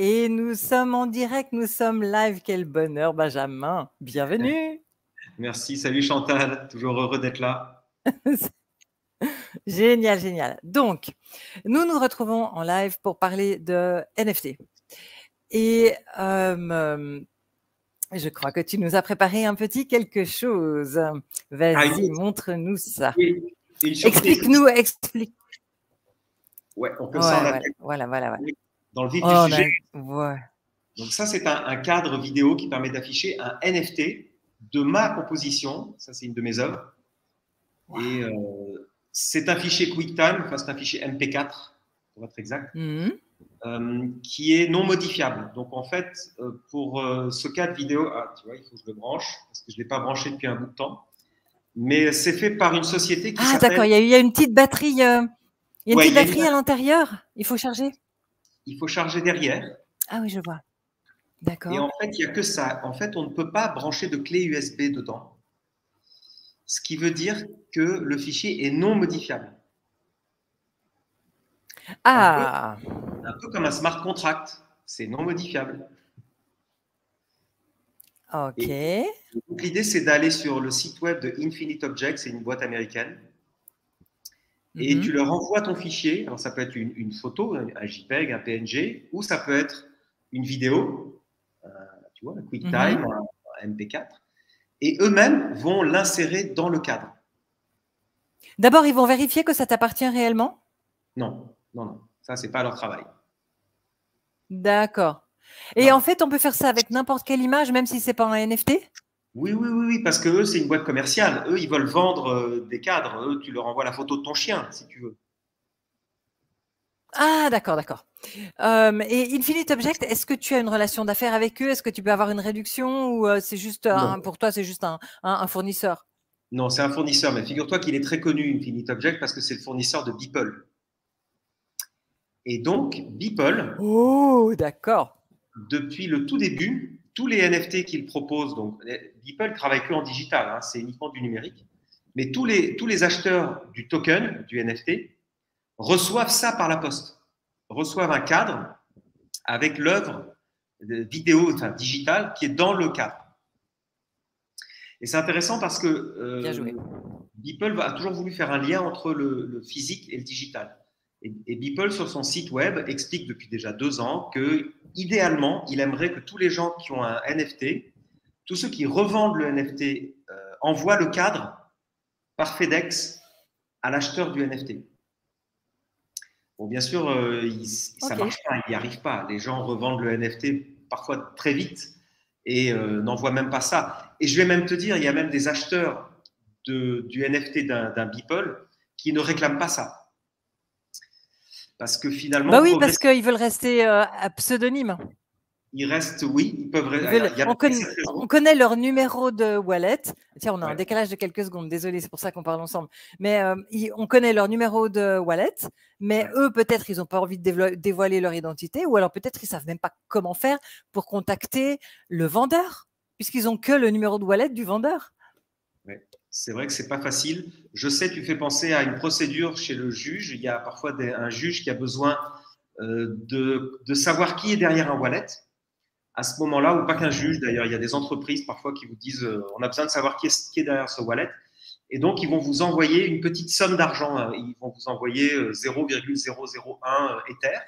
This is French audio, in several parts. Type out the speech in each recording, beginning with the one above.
Et nous sommes en direct, nous sommes live. Quel bonheur, Benjamin. Bienvenue. Merci, salut Chantal, toujours heureux d'être là. Génial, génial. Donc, nous nous retrouvons en live pour parler de NFT. Et je crois que tu nous as préparé un petit quelque chose. Vas-y, montre-nous ça. Oui, explique-nous, explique. Ouais, on peut s'en voilà, voilà. Dans le vif du sujet. Ouais. Donc ça, c'est un cadre vidéo qui permet d'afficher un NFT de ma composition. Ça, c'est une de mes œuvres. Wow. Et c'est un fichier QuickTime, enfin c'est un fichier MP4, pour être exact, qui est non modifiable. Donc en fait, pour ce cadre vidéo, tu vois, il faut que je le branche, parce que je ne l'ai pas branché depuis un bout de temps. Mais c'est fait par une société qui s'appelle… d'accord, il y a une petite batterie, il y a une petite batterie à l'intérieur. Il faut charger. Il faut charger derrière. Ah oui, je vois. D'accord. Et en fait, il n'y a que ça. En fait, on ne peut pas brancher de clé USB dedans. Ce qui veut dire que le fichier est non modifiable. Ah. Un peu comme un smart contract. C'est non modifiable. Ok. L'idée, c'est d'aller sur le site web de Infinite Objects, c'est une boîte américaine. Et tu leur envoies ton fichier. Alors, ça peut être une photo, un JPEG, un PNG, ou ça peut être une vidéo, tu vois, un QuickTime, un MP4. Et eux-mêmes vont l'insérer dans le cadre. D'abord, ils vont vérifier que ça t'appartient réellement? Non. Ça, c'est pas leur travail. D'accord. Et en fait, on peut faire ça avec n'importe quelle image, même si c'est pas un NFT? Oui, parce que eux, c'est une boîte commerciale. Eux, ils veulent vendre des cadres. Eux, tu leur envoies la photo de ton chien, si tu veux. Ah, d'accord. Et Infinite Object, est-ce que tu as une relation d'affaires avec eux? Est-ce que tu peux avoir une réduction ou c'est juste pour toi, c'est juste un fournisseur? Non, c'est un fournisseur, mais figure-toi qu'il est très connu, Infinite Object, parce que c'est le fournisseur de Beeple. Et donc, Beeple, d'accord. Depuis le tout début, tous les NFT qu'ils proposent, donc Beeple travaille que en digital, hein, c'est uniquement du numérique, mais tous les acheteurs du token, du NFT, reçoivent ça par la poste, reçoivent un cadre avec l'œuvre vidéo, enfin digitale, qui est dans le cadre. Et c'est intéressant parce que Beeple a toujours voulu faire un lien entre le physique et le digital. Et Beeple, sur son site web, explique depuis déjà 2 ans que, idéalement, il aimerait que tous les gens qui ont un NFT, tous ceux qui revendent le NFT, envoient le cadre par FedEx à l'acheteur du NFT. Bon, bien sûr, ça ne marche pas, il n'y arrive pas. Les gens revendent le NFT parfois très vite et n'envoient même pas ça. Et je vais même te dire, il y a même des acheteurs du NFT d'un Beeple qui ne réclament pas ça. Parce que finalement… Bah oui, parce qu'ils veulent rester pseudonymes. Ils restent, oui, ils peuvent… on connaît leur numéro de wallet. Tiens, on a un décalage de quelques secondes, désolé, c'est pour ça qu'on parle ensemble. Mais on connaît leur numéro de wallet, mais eux, peut-être, ils n'ont pas envie de dévoiler leur identité, ou alors peut-être, ils ne savent même pas comment faire pour contacter le vendeur, puisqu'ils n'ont que le numéro de wallet du vendeur. Ouais. C'est vrai que c'est pas facile. Je sais, tu fais penser à une procédure chez le juge. Il y a parfois un juge qui a besoin de savoir qui est derrière un wallet. À ce moment-là, ou pas qu'un juge d'ailleurs, il y a des entreprises parfois qui vous disent on a besoin de savoir qui est derrière ce wallet. Et donc, ils vont vous envoyer une petite somme d'argent. Ils vont vous envoyer 0,001 Ether.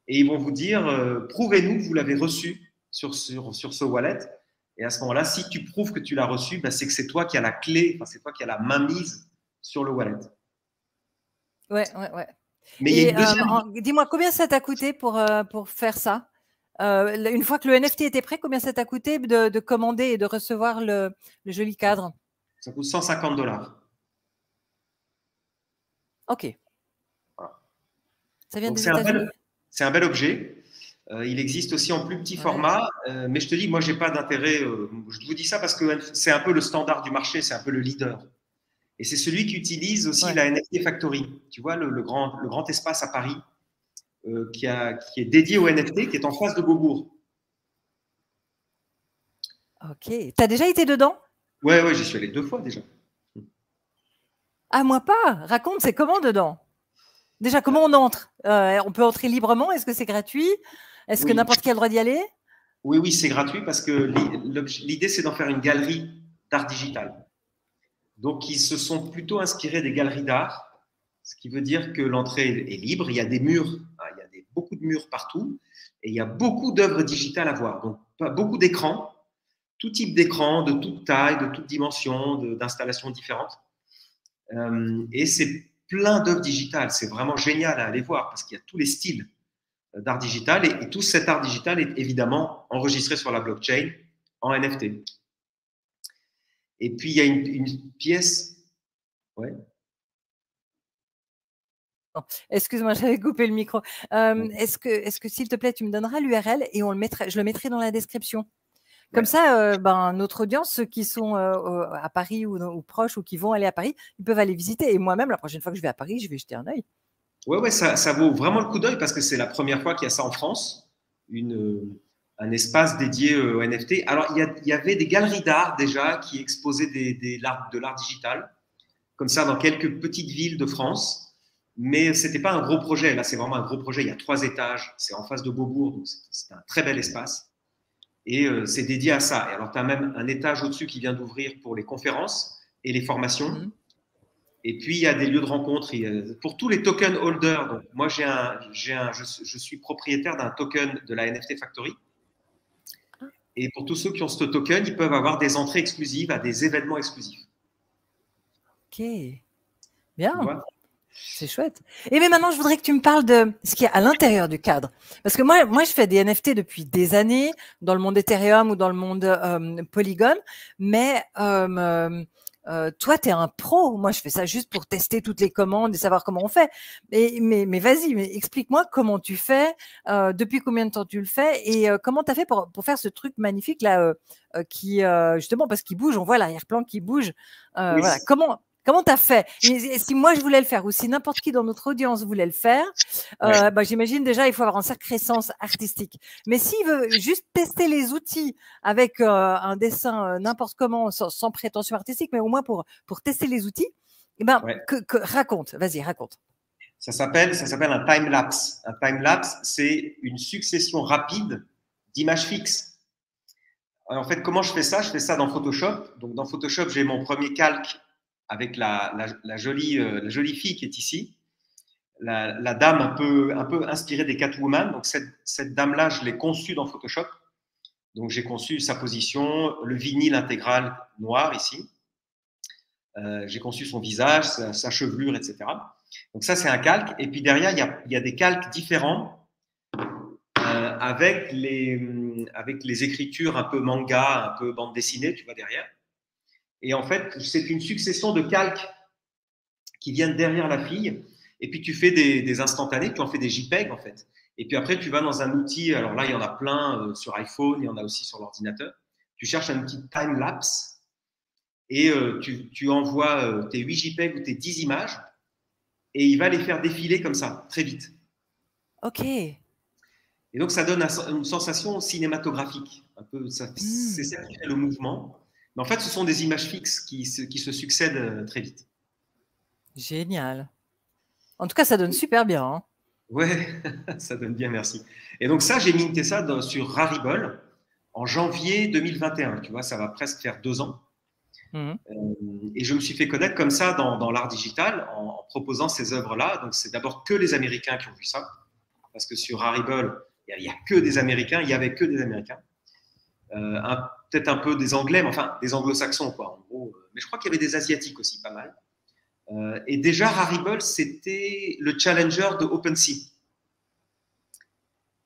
Et ils vont vous dire prouvez-nous que vous l'avez reçu sur ce wallet. Et à ce moment-là, si tu prouves que tu l'as reçu, bah, c'est que c'est toi qui as la clé, enfin, c'est toi qui as la mainmise sur le wallet. Ouais. Mais il y a une deuxième… Dis-moi, combien ça t'a coûté pour faire ça? Une fois que le NFT était prêt, combien ça t'a coûté de commander et de recevoir le joli cadre? Ça coûte $150. Ok. Voilà. Ça vient des États-Unis? C'est un bel objet. Il existe aussi en plus petit format, mais je te dis, moi, j'ai pas d'intérêt. Je vous dis ça parce que c'est un peu le standard du marché, c'est un peu le leader. Et c'est celui qui utilise aussi la NFT Factory. Tu vois, le grand espace à Paris qui est dédié au NFT, qui est en face de Beaubourg. Ok. Tu as déjà été dedans? Ouais, j'y suis allé 2 fois déjà. Ah, moi pas. Raconte, c'est comment dedans? Déjà, comment on entre? On peut entrer librement? Est-ce que c'est gratuit? Est-ce que Oui, n'importe qui a le droit d'y aller? oui, oui, c'est gratuit parce que l'idée, c'est d'en faire une galerie d'art digital. Donc, ils se sont plutôt inspirés des galeries d'art, ce qui veut dire que l'entrée est libre. Il y a des murs, hein, il y a beaucoup de murs partout, et il y a beaucoup d'œuvres digitales à voir. Donc, beaucoup d'écrans, tout type d'écran, de toute taille, de toute dimension, d'installations différentes. Et c'est plein d'œuvres digitales. C'est vraiment génial à aller voir parce qu'il y a tous les styles d'art digital et tout cet art digital est évidemment enregistré sur la blockchain en NFT. Et puis, il y a une pièce. Ouais. Excuse-moi, j'avais coupé le micro. Est-ce que s'il te plaît, tu me donneras l'URL et je le mettrai dans la description. Comme ça, notre audience, ceux qui sont à Paris ou proches ou qui vont aller à Paris, ils peuvent aller visiter. Et moi-même, la prochaine fois que je vais à Paris, je vais jeter un œil. Ouais, ça vaut vraiment le coup d'œil parce que c'est la première fois qu'il y a ça en France, un espace dédié au NFT. Alors, il y avait des galeries d'art déjà qui exposaient de l'art digital, comme ça, dans quelques petites villes de France. Mais ce n'était pas un gros projet. Là, c'est vraiment un gros projet. Il y a 3 étages. C'est en face de Beaubourg, donc c'est un très bel espace. Et c'est dédié à ça. Et alors, tu as même un étage au-dessus qui vient d'ouvrir pour les conférences et les formations. Mmh. Et puis, il y a des lieux de rencontre. Pour tous les token holders, donc moi, je suis propriétaire d'un token de la NFT Factory. Et pour tous ceux qui ont ce token, ils peuvent avoir des entrées exclusives à des événements exclusifs. Ok, bien. C'est chouette. Et mais maintenant, je voudrais que tu me parles de ce qu'il y a à l'intérieur du cadre. Parce que moi, je fais des NFT depuis des années dans le monde Ethereum ou dans le monde Polygon. Mais toi, tu es un pro. Moi, je fais ça juste pour tester toutes les commandes et savoir comment on fait. Mais vas-y, explique-moi comment tu fais, depuis combien de temps tu le fais et comment tu as fait pour faire ce truc magnifique là qui, justement, parce qu'il bouge, on voit l'arrière-plan qui bouge. Oui. Voilà. Comment tu as fait? Et si moi je voulais le faire ou si n'importe qui dans notre audience voulait le faire, j'imagine déjà il faut avoir un sacré sens artistique. Mais s'il veut juste tester les outils avec un dessin n'importe comment, sans prétention artistique, mais au moins pour tester les outils, raconte, vas-y, raconte. Ça s'appelle un time-lapse. Un time-lapse, c'est une succession rapide d'images fixes. En fait, comment je fais ça? Je fais ça dans Photoshop. Donc, dans Photoshop, j'ai mon premier calque avec la jolie fille qui est ici, la dame un peu inspirée des Catwoman. Donc, cette dame-là, je l'ai conçue dans Photoshop. Donc, j'ai conçu sa position, le vinyle intégral noir ici. J'ai conçu son visage, sa chevelure, etc. Donc, ça, c'est un calque. Et puis, derrière, il y a des calques différents avec les écritures un peu manga, un peu bande dessinée, tu vois, derrière. Et en fait, c'est une succession de calques qui viennent derrière la fille. Et puis, tu fais des instantanés, tu en fais des JPEG, en fait. Et puis après, tu vas dans un outil. Alors là, il y en a plein sur iPhone, il y en a aussi sur l'ordinateur. Tu cherches un outil time-lapse et tu envoies tes 8 JPEG ou tes 10 images et il va les faire défiler comme ça, très vite. Ok. Et donc, ça donne une sensation cinématographique. Un peu, c'est ça qui fait le mouvement. Mais en fait, ce sont des images fixes qui se succèdent très vite. Génial. En tout cas, ça donne super bien. Hein. Ouais, ça donne bien, merci. Et donc ça, j'ai minté ça sur Rarible en janvier 2021. Tu vois, ça va presque faire 2 ans. Et je me suis fait connaître comme ça dans l'art digital en proposant ces œuvres-là. Donc, c'est d'abord que les Américains qui ont vu ça. Parce que sur Rarible, il n'y a que des Américains. Il n'y avait que des Américains. Peut-être un peu des Anglais, mais enfin des Anglo-Saxons, quoi, en gros. Mais je crois qu'il y avait des Asiatiques aussi, pas mal. Et déjà, Rarible, c'était le challenger de OpenSea.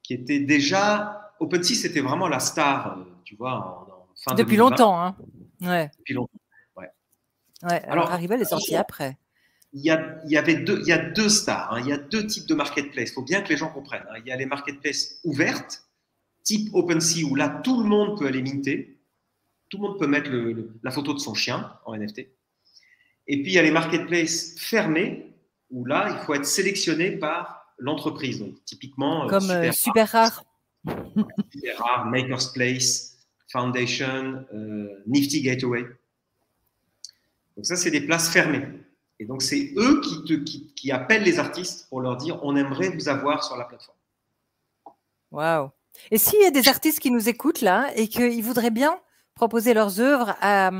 Qui était déjà. OpenSea, c'était vraiment la star, tu vois, en fin Depuis 2020. longtemps, hein. Ouais. Depuis longtemps, ouais. Alors, Rarible est sorti après. Il y a 2 stars, hein. Il y a 2 types de marketplace. Il faut bien que les gens comprennent. Hein. Il y a les marketplaces ouvertes, type OpenSea, où là, tout le monde peut aller minter. Tout le monde peut mettre la photo de son chien en NFT. Et puis, il y a les marketplaces fermés, où là, il faut être sélectionné par l'entreprise. Donc, typiquement, comme super rare. Super rare, Maker's Place, Foundation, Nifty Gateway. Donc, ça, c'est des places fermées. Et donc, c'est eux qui appellent les artistes pour leur dire on aimerait vous avoir sur la plateforme. Waouh. Et s'il y a des artistes qui nous écoutent là et qu'ils voudraient bien proposer leurs œuvres à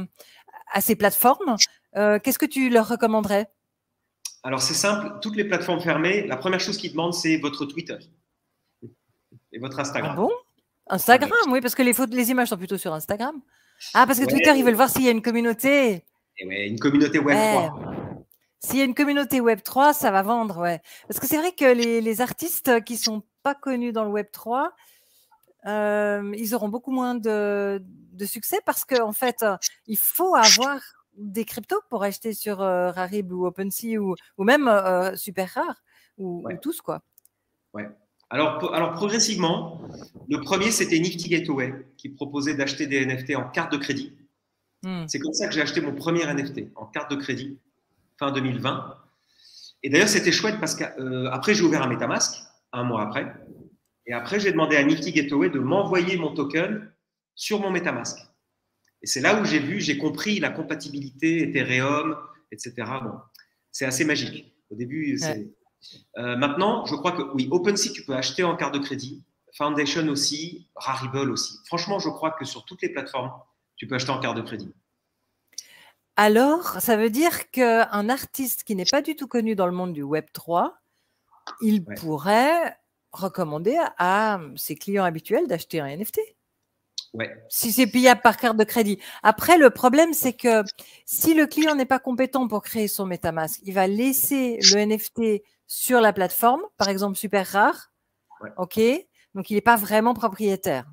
ces plateformes, qu'est-ce que tu leur recommanderais? Alors, c'est simple, toutes les plateformes fermées, la première chose qu'ils demandent, c'est votre Twitter et votre Ah Instagram. bon? Instagram, oui, parce que les images sont plutôt sur Instagram. Ah, parce que Ouais. Twitter, ils veulent voir s'il y a une communauté. Et ouais, une communauté Web3. S'il y a une communauté Web3, ça va vendre, ouais. Parce que c'est vrai que les artistes qui sont pas connus dans le Web3, ils auront beaucoup moins de succès parce qu'en fait, il faut avoir des cryptos pour acheter sur Rarible ou OpenSea ou même Super Rare ou tous, quoi. Ouais. Alors, progressivement, le premier, c'était Nifty Gateway qui proposait d'acheter des NFT en carte de crédit. C'est comme ça que j'ai acheté mon premier NFT en carte de crédit fin 2020. Et d'ailleurs, c'était chouette parce qu'après, j'ai ouvert un MetaMask un mois après. Et après, j'ai demandé à Nifty Gateway de m'envoyer mon token sur mon MetaMask. Et c'est là où j'ai compris la compatibilité Ethereum, etc. Bon, c'est assez magique. Au début, c'est… maintenant, je crois que oui, OpenSea, tu peux acheter en carte de crédit. Foundation aussi, Rarible aussi. Franchement, je crois que sur toutes les plateformes, tu peux acheter en carte de crédit. Alors, ça veut dire qu'un artiste qui n'est pas du tout connu dans le monde du Web3, il pourrait recommander à ses clients habituels d'acheter un NFT. Ouais. Si c'est payable par carte de crédit. Après, le problème, c'est que si le client n'est pas compétent pour créer son MetaMask, il va laisser le NFT sur la plateforme, par exemple Super Rare. OK. Donc, il n'est pas vraiment propriétaire.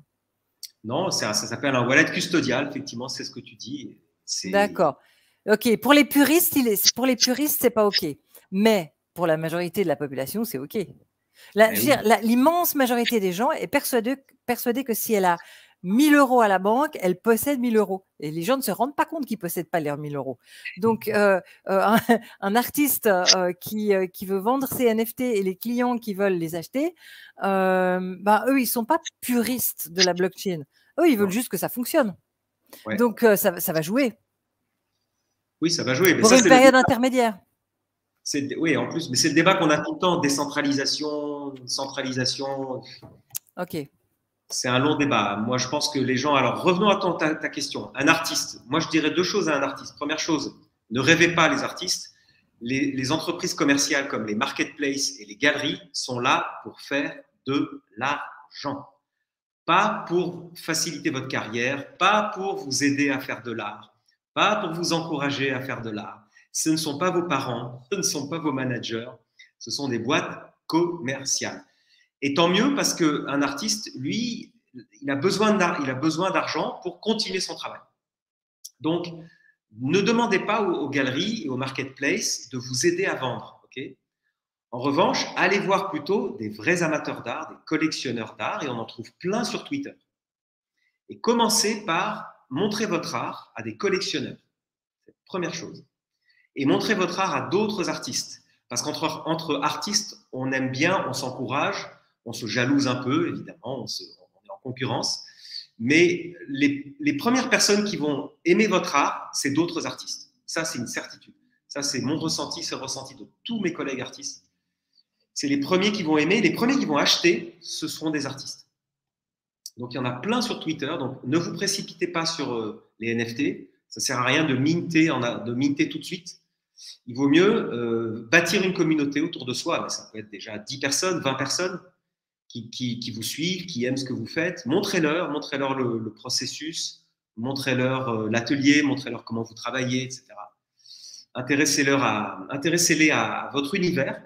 Non, ça s'appelle un wallet custodial, effectivement, c'est ce que tu dis. D'accord. OK. Pour les puristes, c'est pas OK. Mais pour la majorité de la population, c'est OK. L'immense majorité des gens est persuadée que si elle a 1000 euros à la banque, elle possède 1000 euros. Et les gens ne se rendent pas compte qu'ils ne possèdent pas leurs 1000 euros. Donc, un artiste qui veut vendre ses NFT et les clients qui veulent les acheter, eux, ils ne sont pas puristes de la blockchain. Eux, ils veulent juste que ça fonctionne. Ouais. Donc, ça va jouer. Oui, ça va jouer. Mais pour ça, une période intermédiaire. Oui, en plus, mais c'est le débat qu'on a tout le temps, décentralisation, centralisation. OK. C'est un long débat. Moi, je pense que les gens… Alors, revenons à ta question. Un artiste. Moi, je dirais deux choses à un artiste. Première chose, ne rêvez pas les artistes. Les entreprises commerciales comme les marketplaces et les galeries sont là pour faire de l'argent. Pas pour faciliter votre carrière, pas pour vous aider à faire de l'art, pas pour vous encourager à faire de l'art. Ce ne sont pas vos parents, ce ne sont pas vos managers, ce sont des boîtes commerciales. Et tant mieux parce qu'un artiste, lui, il a besoin d'argent pour continuer son travail. Donc, ne demandez pas aux galeries et aux marketplaces de vous aider à vendre. Okay ? En revanche, allez voir plutôt des vrais amateurs d'art, des collectionneurs d'art, et on en trouve plein sur Twitter. Et commencez par montrer votre art à des collectionneurs. C'est la première chose. Et montrez votre art à d'autres artistes. Parce qu'entre artistes, on aime bien, on s'encourage, on se jalouse un peu, évidemment, on est en concurrence. Mais les premières personnes qui vont aimer votre art, c'est d'autres artistes. Ça, c'est une certitude. Ça, c'est mon ressenti, c'est le ressenti de tous mes collègues artistes. C'est les premiers qui vont aimer, les premiers qui vont acheter, ce seront des artistes. Donc, il y en a plein sur Twitter. Donc, ne vous précipitez pas sur les NFT. Ça ne sert à rien de minter tout de suite. Il vaut mieux bâtir une communauté autour de soi. Ça peut être déjà 10 personnes, 20 personnes qui vous suivent, qui aiment ce que vous faites. Montrez-leur le processus, montrez-leur l'atelier, montrez-leur comment vous travaillez, etc. Intéressez-les à votre univers.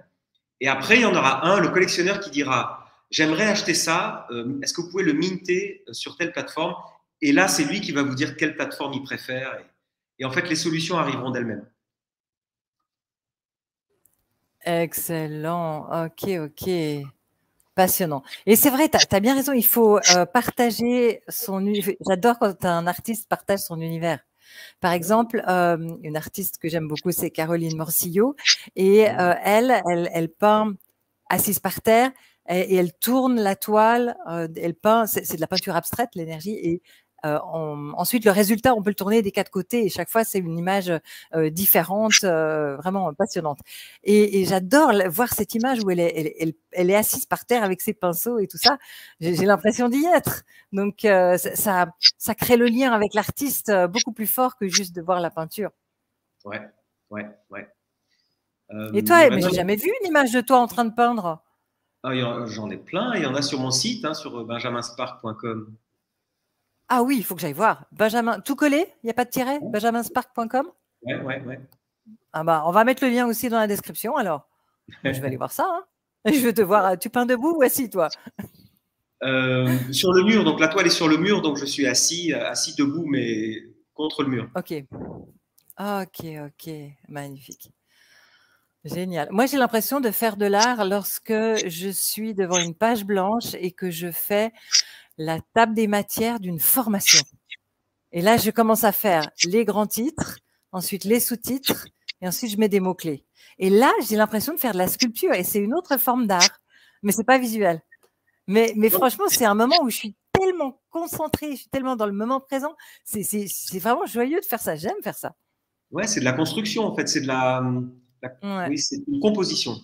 Et après, il y en aura un, le collectionneur, qui dira « J'aimerais acheter ça, est-ce que vous pouvez le minter sur telle plateforme ?» Et là, c'est lui qui va vous dire quelle plateforme il préfère. Et en fait, les solutions arriveront d'elles-mêmes. Excellent. OK. Passionnant. Et c'est vrai, tu as bien raison, il faut partager son univers. J'adore quand un artiste partage son univers. Par exemple, une artiste que j'aime beaucoup, c'est Caroline Morcillo. Et elle peint assise par terre et elle tourne la toile. Elle peint, c'est de la peinture abstraite, l'énergie. Et Ensuite, le résultat, on peut le tourner des 4 côtés et chaque fois, c'est une image différente, vraiment passionnante. Et j'adore voir cette image où elle est assise par terre avec ses pinceaux et tout ça. J'ai l'impression d'y être. Donc, ça crée le lien avec l'artiste beaucoup plus fort que juste de voir la peinture. Ouais, ouais, ouais. Et toi, mais j'ai jamais vu une image de toi en train de peindre. J'en ai plein. Il y en a sur mon site, hein, sur benjaminspark.com. Ah oui, il faut que j'aille voir. Benjamin, tout collé? Il n'y a pas de tiret? Benjaminspark.com? Ouais, ouais, ouais. Ah bah, on va mettre le lien aussi dans la description alors. Moi, je vais aller voir ça. Hein. Je veux te voir. Tu peins debout ou assis, toi? Sur le mur. Donc la toile est sur le mur, donc je suis assis debout, mais contre le mur. Ok. Ok, ok. Magnifique. Génial. Moi, j'ai l'impression de faire de l'art lorsque je suis devant une page blanche et que je fais la table des matières d'une formation. Et là, je commence à faire les grands titres, ensuite les sous-titres, et ensuite je mets des mots-clés. Et là, j'ai l'impression de faire de la sculpture, et c'est une autre forme d'art, mais c'est pas visuel. Mais franchement, c'est un moment où je suis tellement concentrée, je suis tellement dans le moment présent, c'est vraiment joyeux de faire ça, j'aime faire ça. Ouais, c'est de la construction, en fait, c'est de Ouais. oui, c'est une composition.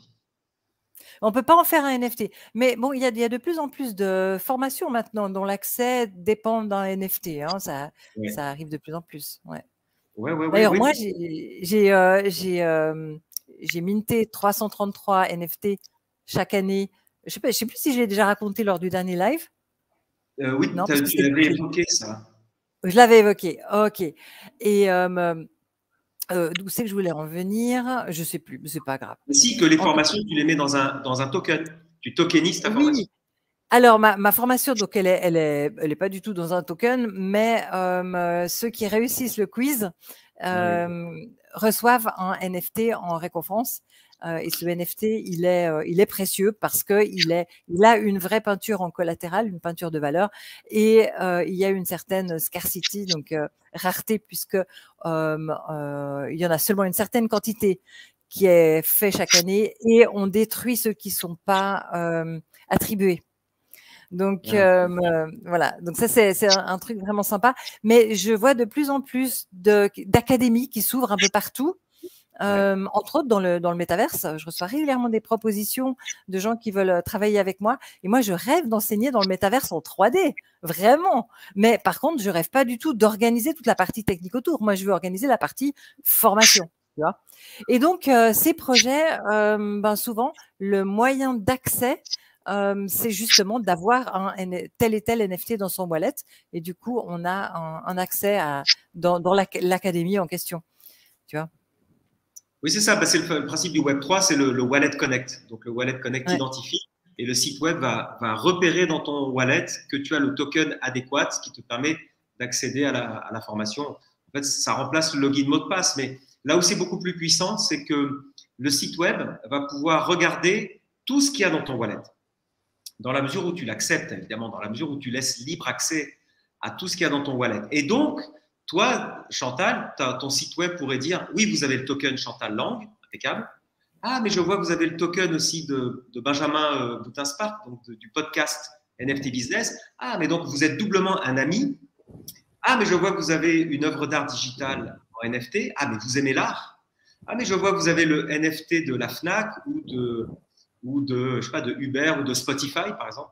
On peut pas en faire un NFT. Mais bon, il y a de plus en plus de formations maintenant dont l'accès dépend d'un NFT. Hein, ça arrive de plus en plus. Ouais. D'ailleurs, moi, j'ai minté 333 NFT chaque année. Je sais plus si je l'ai déjà raconté lors du dernier live. Oui, Non, parce que tu l'avais évoqué, ça. Je l'avais évoqué. Ok. Et d'où c'est que je voulais en venir? Je sais plus, mais c'est pas grave. Aussi que les formations, tu les mets dans un token. Tu tokenises ta formation. Oui. Alors, ma formation, donc, elle est pas du tout dans un token, mais ceux qui réussissent le quiz reçoivent un NFT en récompense. Et ce NFT, il est précieux parce qu'il a une vraie peinture en collatéral, une peinture de valeur, et il y a une certaine scarcity, donc rareté, puisque il y en a seulement une certaine quantité qui est fait chaque année, et on détruit ceux qui sont pas attribués. Donc voilà, donc ça c'est un truc vraiment sympa. Mais je vois de plus en plus d'académies qui s'ouvrent un peu partout. Entre autres dans le métaverse, je reçois régulièrement des propositions de gens qui veulent travailler avec moi. Et moi, je rêve d'enseigner dans le métaverse en 3D, vraiment. Mais par contre, je rêve pas du tout d'organiser toute la partie technique autour. Moi, je veux organiser la partie formation. Tu vois. Et donc, ces projets, souvent, le moyen d'accès, c'est justement d'avoir tel et tel NFT dans son wallet. Et du coup, on a un accès dans l'académie en question. Tu vois. Oui, c'est ça. C'est le principe du Web3, c'est le Wallet Connect. Donc, le Wallet Connect identifie et le site web va repérer dans ton wallet que tu as le token adéquat, ce qui te permet d'accéder à la formation. En fait, ça remplace le login mot de passe. Mais là où c'est beaucoup plus puissant, c'est que le site web va pouvoir regarder tout ce qu'il y a dans ton wallet. Dans la mesure où tu l'acceptes, évidemment, dans la mesure où tu laisses libre accès à tout ce qu'il y a dans ton wallet. Et donc, toi, Chantal, ton site web pourrait dire oui, vous avez le token Chantal Lang, impeccable. Ah, mais je vois que vous avez le token aussi de Benjamin Boutinspark, donc du podcast NFT Business. Ah, mais donc vous êtes doublement un ami. Ah, mais je vois que vous avez une œuvre d'art digitale en NFT. Ah, mais vous aimez l'art. Ah, mais je vois que vous avez le NFT de la Fnac ou de, je sais pas, de Uber ou de Spotify, par exemple.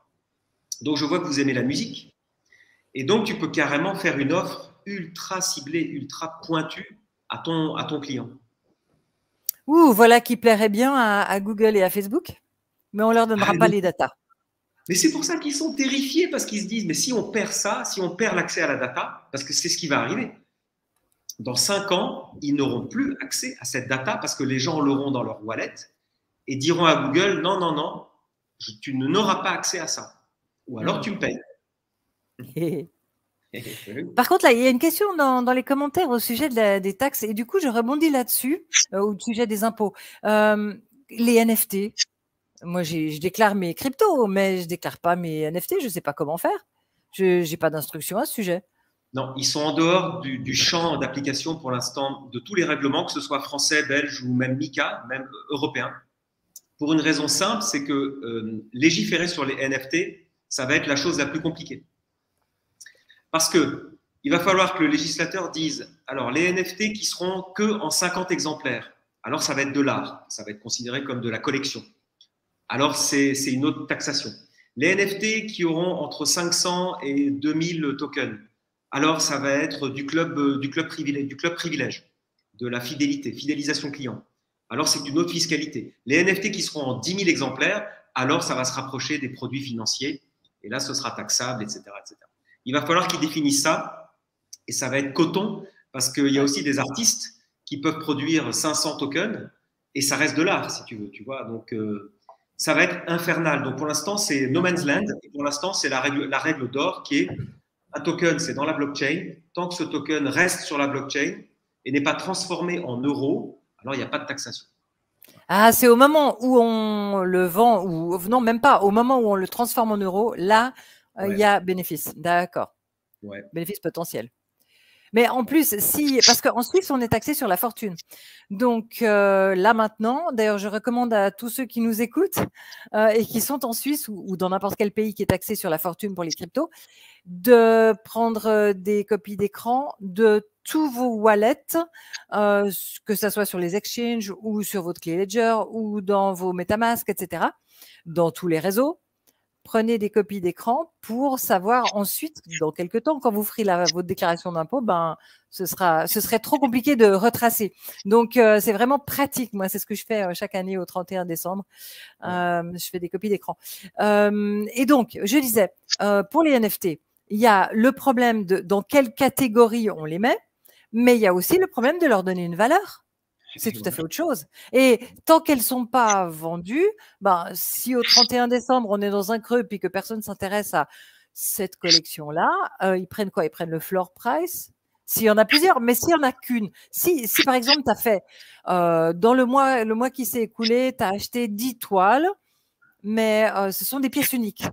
Donc, je vois que vous aimez la musique. Et donc, tu peux carrément faire une offre ultra ciblée, ultra pointue à ton client. Ouh, voilà qui plairait bien à Google et à Facebook, mais on leur donnera pas les datas. Mais c'est pour ça qu'ils sont terrifiés, parce qu'ils se disent, mais si on perd ça, si on perd l'accès à la data, parce que c'est ce qui va arriver, dans 5 ans, ils n'auront plus accès à cette data parce que les gens l'auront dans leur wallet et diront à Google, non, non, non, tu n'auras pas accès à ça. Ou alors tu me payes. Par contre, là, il y a une question dans les commentaires au sujet des taxes, et du coup, je rebondis là-dessus, au sujet des impôts. Les NFT, moi, je déclare mes cryptos, mais je ne déclare pas mes NFT, je ne sais pas comment faire. Je n'ai pas d'instruction à ce sujet. Non, ils sont en dehors du champ d'application pour l'instant de tous les règlements, que ce soit français, belge ou même MiCA, même européen. Pour une raison simple, c'est que légiférer sur les NFT, ça va être la chose la plus compliquée. Parce que il va falloir que le législateur dise, alors les NFT qui seront que en 50 exemplaires, alors ça va être de l'art, ça va être considéré comme de la collection. Alors c'est une autre taxation. Les NFT qui auront entre 500 et 2000 tokens, alors ça va être du club privilège, de la fidélisation client. Alors c'est une autre fiscalité. Les NFT qui seront en 10 000 exemplaires, alors ça va se rapprocher des produits financiers, et là ce sera taxable, etc. etc. Il va falloir qu'ils définissent ça, et ça va être coton, parce qu'il y a aussi des artistes qui peuvent produire 500 tokens, et ça reste de l'art, si tu veux, tu vois. Donc, ça va être infernal. Donc, pour l'instant, c'est no man's land, et pour l'instant, c'est la règle d'or qui est un token, c'est dans la blockchain. Tant que ce token reste sur la blockchain et n'est pas transformé en euros, alors il n'y a pas de taxation. Ah, c'est au moment où on le vend, ou non, même pas, au moment où on le transforme en euros, là, il y a bénéfice. D'accord. Ouais. Bénéfice potentiel. Mais en plus, parce qu'en Suisse, on est taxé sur la fortune. Donc là maintenant, d'ailleurs, je recommande à tous ceux qui nous écoutent et qui sont en Suisse ou dans n'importe quel pays qui est taxé sur la fortune pour les cryptos, de prendre des copies d'écran de tous vos wallets, que ce soit sur les exchanges ou sur votre clé Ledger ou dans vos MetaMask, etc., dans tous les réseaux. Prenez des copies d'écran pour savoir ensuite, dans quelques temps, quand vous ferez votre déclaration d'impôt, ben, ce serait trop compliqué de retracer. Donc, c'est vraiment pratique. Moi, c'est ce que je fais chaque année au 31 décembre. Je fais des copies d'écran. Et donc, je disais, pour les NFT, il y a le problème de dans quelle catégorie on les met, mais il y a aussi le problème de leur donner une valeur. C'est tout à fait autre chose. Et tant qu'elles ne sont pas vendues, ben, si au 31 décembre, on est dans un creux puis que personne ne s'intéresse à cette collection-là, ils prennent quoi? Ils prennent le floor price s'il y en a plusieurs, mais s'il n'y en a qu'une. Si par exemple, tu as fait, dans le mois qui s'est écoulé, tu as acheté 10 toiles, mais ce sont des pièces uniques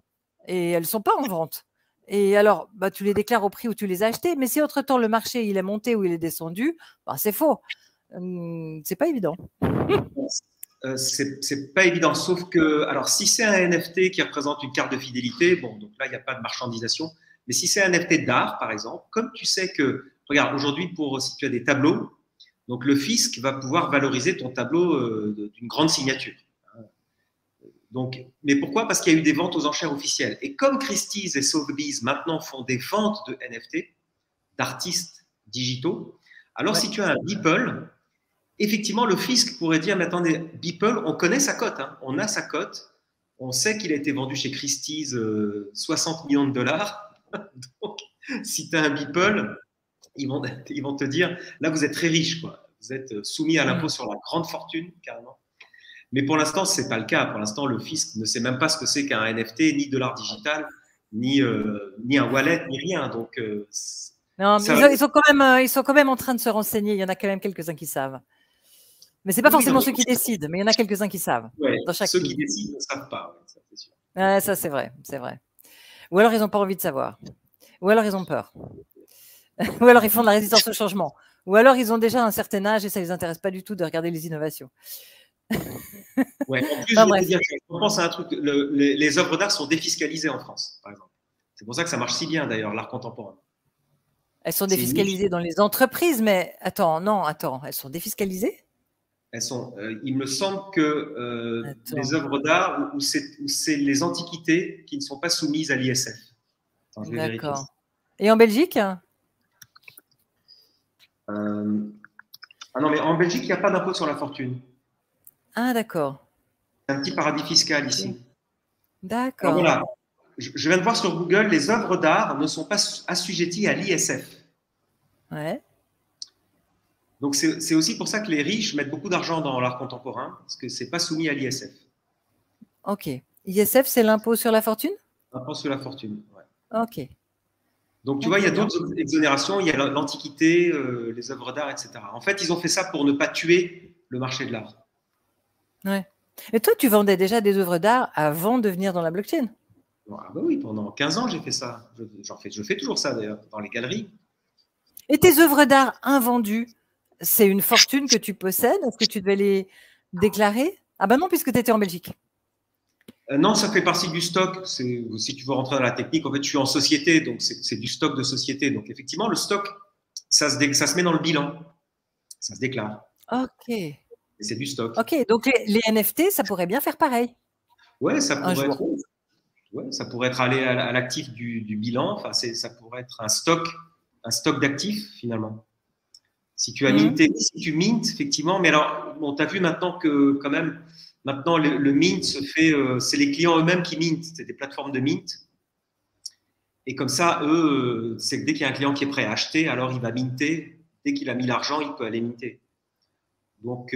et elles ne sont pas en vente. Et alors, bah, tu les déclares au prix où tu les as achetées, mais si entre-temps le marché il est monté ou il est descendu, bah, c'est faux. C'est pas évident. C'est pas évident, sauf que, alors si c'est un NFT qui représente une carte de fidélité, bon, donc là, il n'y a pas de marchandisation, mais si c'est un NFT d'art, par exemple, comme tu sais que, regarde, aujourd'hui, si tu as des tableaux, donc le fisc va pouvoir valoriser ton tableau d'une grande signature. Donc, mais pourquoi? Parce qu'il y a eu des ventes aux enchères officielles. Et comme Christie's et Sotheby's maintenant font des ventes de NFT, d'artistes digitaux, alors si tu as un Beeple, effectivement, le fisc pourrait dire, mais attendez, Beeple, on connaît sa cote, hein, on a sa cote, on sait qu'il a été vendu chez Christie's 60 millions de dollars. Donc, si tu as un Beeple, ils vont te dire, là, vous êtes très riche, quoi. Vous êtes soumis à l'impôt sur la grande fortune, carrément. Mais pour l'instant, ce n'est pas le cas. Pour l'instant, le fisc ne sait même pas ce que c'est qu'un NFT, ni de l'art digital, ni un wallet, ni rien. Donc, non, ils sont quand même en train de se renseigner. Il y en a quand même quelques-uns qui savent. Mais ce n'est pas forcément ceux qui décident, mais il y en a quelques-uns qui savent. Ouais, ceux qui décident ne savent pas, ouais, ça c'est sûr. Ouais, ça c'est vrai, c'est vrai. Ou alors ils n'ont pas envie de savoir. Ou alors ils ont peur. Ou alors ils font de la résistance au changement. Ou alors ils ont déjà un certain âge et ça ne les intéresse pas du tout de regarder les innovations. Ouais, en plus, je vais te dire, on pense à un truc, les œuvres d'art sont défiscalisées en France, par exemple. C'est pour ça que ça marche si bien d'ailleurs, l'art contemporain. Elles sont défiscalisées dans les entreprises, mais attends, elles sont défiscalisées? Elles sont, il me semble que les œuvres d'art où c'est les antiquités qui ne sont pas soumises à l'ISF. D'accord. Et en Belgique? Ah non, mais en Belgique, il n'y a pas d'impôt sur la fortune. Ah, d'accord. C'est un petit paradis fiscal ici. D'accord. Voilà. Je viens de voir sur Google, les œuvres d'art ne sont pas assujetties à l'ISF. Ouais. Donc, c'est aussi pour ça que les riches mettent beaucoup d'argent dans l'art contemporain, parce que ce n'est pas soumis à l'ISF. Ok. ISF, c'est l'impôt sur la fortune? L'impôt sur la fortune, ouais. Ok. Donc, tu vois, il y a d'autres exonérations. Il y a l'antiquité, les œuvres d'art, etc. En fait, ils ont fait ça pour ne pas tuer le marché de l'art. Ouais. Et toi, tu vendais déjà des œuvres d'art avant de venir dans la blockchain? Ah bah oui, pendant 15 ans, j'ai fait ça. Je fais toujours ça, d'ailleurs, dans les galeries. Et tes œuvres d'art invendues, c'est une fortune que tu possèdes? Est-ce que tu devais les déclarer? Ah ben non, puisque tu étais en Belgique. Non, ça fait partie du stock. Si tu veux rentrer dans la technique, en fait, je suis en société, donc c'est du stock de société. Donc, effectivement, le stock, ça se met dans le bilan, ça se déclare. Ok. Et c'est du stock. Ok, donc les NFT, ça pourrait bien faire pareil. Ouais, ça Un pourrait jour. être, ouais, ça pourrait être aller à l'actif du bilan. Enfin, ça pourrait être un stock d'actifs finalement. Si tu as minté, si tu mintes, effectivement. Mais alors, bon, tu as vu maintenant que quand même, maintenant le mint se fait, c'est les clients eux-mêmes qui mintent. C'est des plateformes de mint. Et comme ça, eux, c'est que dès qu'il y a un client qui est prêt à acheter, alors il va minter. Dès qu'il a mis l'argent, il peut aller minter. Donc,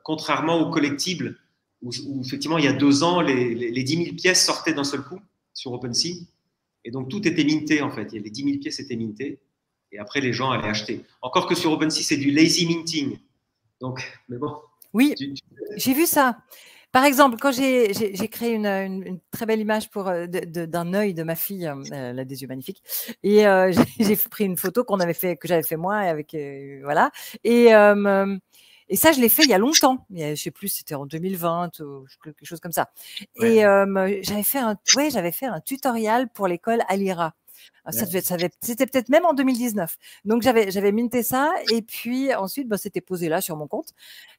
contrairement aux collectibles, où effectivement, il y a 2 ans, les 10 000 pièces sortaient d'un seul coup sur OpenSea. Et donc, tout était minté, en fait. Les 10 000 pièces étaient mintées. Et après, les gens allaient acheter. Encore que sur OpenSea, c'est du lazy minting. Donc, mais bon. Oui, j'ai vu ça. Par exemple, quand j'ai créé une très belle image d'un œil de ma fille, elle a des yeux magnifiques, et j'ai pris une photo que j'avais fait moi, avec voilà, et ça je l'ai fait il y a longtemps. Je sais plus, c'était en 2020 ou quelque chose comme ça. Ouais. Et j'avais fait un tutoriel pour l'école Alira. C'était peut-être même en 2019. Donc, j'avais minté ça. Et puis, ensuite, c'était posé là sur mon compte.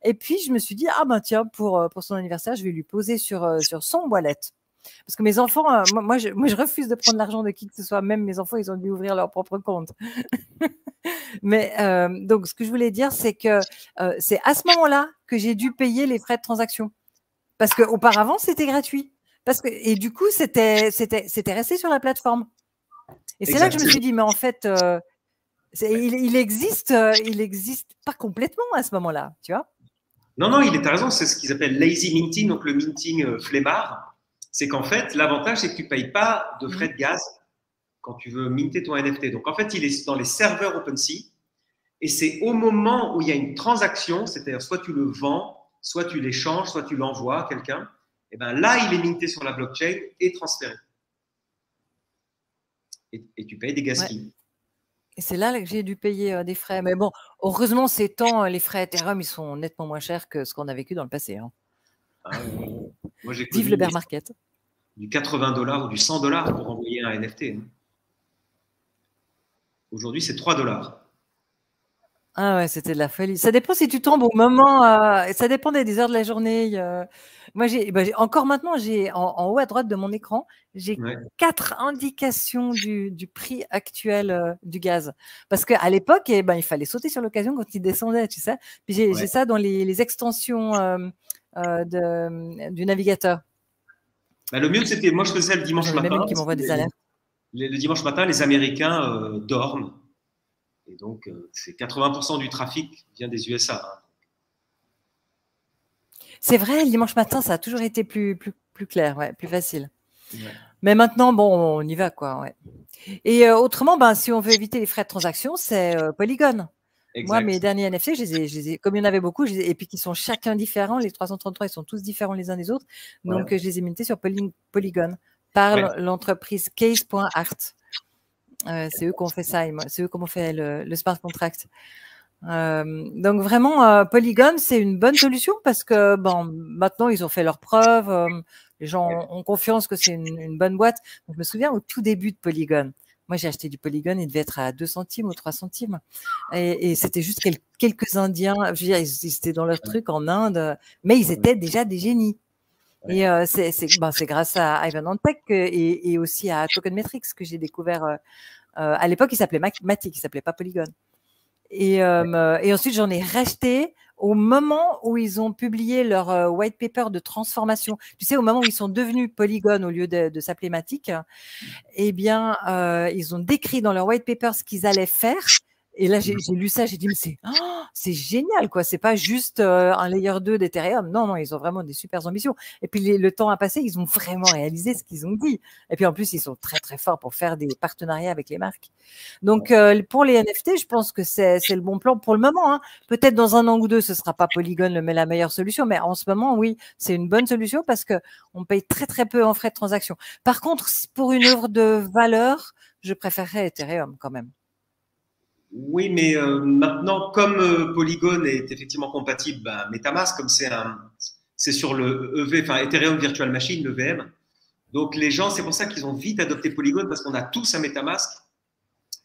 Et puis, je me suis dit, ah ben tiens, pour son anniversaire, je vais lui poser sur son wallet. Parce que mes enfants, moi, je refuse de prendre l'argent de qui que ce soit. Même mes enfants, ils ont dû ouvrir leur propre compte. Mais donc, ce que je voulais dire, c'est que c'est à ce moment-là que j'ai dû payer les frais de transaction. Parce qu'auparavant, c'était gratuit. Et du coup, c'était resté sur la plateforme. Et c'est là que je me suis dit, mais en fait, il existe pas complètement à ce moment-là, tu vois. Non, il est à raison. C'est ce qu'ils appellent lazy minting, donc le minting flemmard. C'est qu'en fait, l'avantage, c'est que tu ne payes pas de frais de gaz quand tu veux minter ton NFT. Donc, en fait, il est dans les serveurs OpenSea. Et c'est au moment où il y a une transaction, c'est-à-dire soit tu le vends, soit tu l'échanges, soit tu l'envoies à quelqu'un, et bien là, il est minté sur la blockchain et transféré. Et tu payes des gas fees. Ouais. Et c'est là que j'ai dû payer des frais. Mais bon, heureusement, ces temps, les frais Ethereum, ils sont nettement moins chers que ce qu'on a vécu dans le passé. Hein. Ah, moi, j'ai vive le bear market. Du $80 ou du $100 pour envoyer un NFT. Aujourd'hui, c'est $3. Ah ouais, c'était de la folie. Ça dépend si tu tombes au moment. Ça dépend des heures de la journée. Moi, encore maintenant, en haut à droite de mon écran, j'ai 4 indications du prix actuel du gaz. Parce qu'à l'époque, il fallait sauter sur l'occasion quand il descendait, tu sais. Puis j'ai ça dans les extensions du navigateur. Le mieux, c'était, moi, je faisais le dimanche matin. Même qui m'envoie des alertes. Le dimanche matin, les Américains dorment. Et donc, c'est 80% du trafic vient des USA. Hein. C'est vrai, le dimanche matin, ça a toujours été plus clair, ouais, plus facile. Ouais. Mais maintenant, bon, on y va, quoi. Ouais. Et autrement, si on veut éviter les frais de transaction, c'est Polygon. Exact. Moi, mes derniers NFT, comme il y en avait beaucoup, et puis qui sont chacun différents, les 333, ils sont tous différents les uns des autres. Donc, je les ai mintés sur Polygon par l'entreprise Case.art. C'est eux qui ont fait ça, c'est eux qui ont fait le smart contract. Donc vraiment, Polygon, c'est une bonne solution parce que maintenant, ils ont fait leurs preuves. Les gens ont confiance que c'est une bonne boîte. Donc, je me souviens au tout début de Polygon. Moi, j'ai acheté du Polygon, il devait être à 2 centimes ou 3 centimes. Et c'était juste quelques Indiens. Je veux dire, ils étaient dans leur truc en Inde, mais ils étaient déjà des génies. Et c'est grâce à Ivan Antec et aussi à Token Metrics que j'ai découvert. À l'époque, il s'appelait Matic, il s'appelait pas Polygon. Et ensuite, j'en ai racheté au moment où ils ont publié leur white paper de transformation. Tu sais, au moment où ils sont devenus Polygon au lieu de s'appeler Matic, eh bien, ils ont décrit dans leur white paper ce qu'ils allaient faire. Et là, j'ai lu ça, j'ai dit, mais c'est génial, quoi. C'est pas juste un layer 2 d'Ethereum. Non, ils ont vraiment des super ambitions. Et puis, le temps a passé, ils ont vraiment réalisé ce qu'ils ont dit. Et puis, en plus, ils sont très, très forts pour faire des partenariats avec les marques. Donc, pour les NFT, je pense que c'est le bon plan pour le moment. Hein. Peut-être dans 1 an ou 2, ce sera pas Polygon la meilleure solution. Mais en ce moment, oui, c'est une bonne solution parce que on paye très, très peu en frais de transaction. Par contre, pour une œuvre de valeur, je préférerais Ethereum quand même. Oui, mais maintenant, comme Polygon est effectivement compatible, MetaMask, comme c'est C'est sur le EV, enfin Ethereum Virtual Machine, l'EVM. Donc les gens, c'est pour ça qu'ils ont vite adopté Polygon, parce qu'on a tous un MetaMask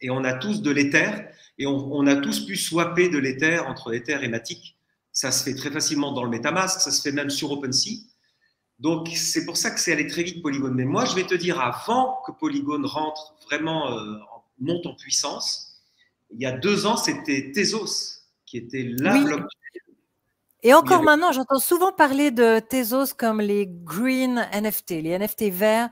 et on a tous de l'Ether et on a tous pu swapper de l'Ether entre Ether et Matic. Ça se fait très facilement dans le MetaMask, ça se fait même sur OpenSea. Donc c'est pour ça que c'est allé très vite Polygon. Mais moi, je vais te dire, avant que Polygon rentre vraiment, monte en puissance, il y a 2 ans, c'était Tezos qui était la blockchain. Et encore maintenant, j'entends souvent parler de Tezos comme les green NFT, les NFT verts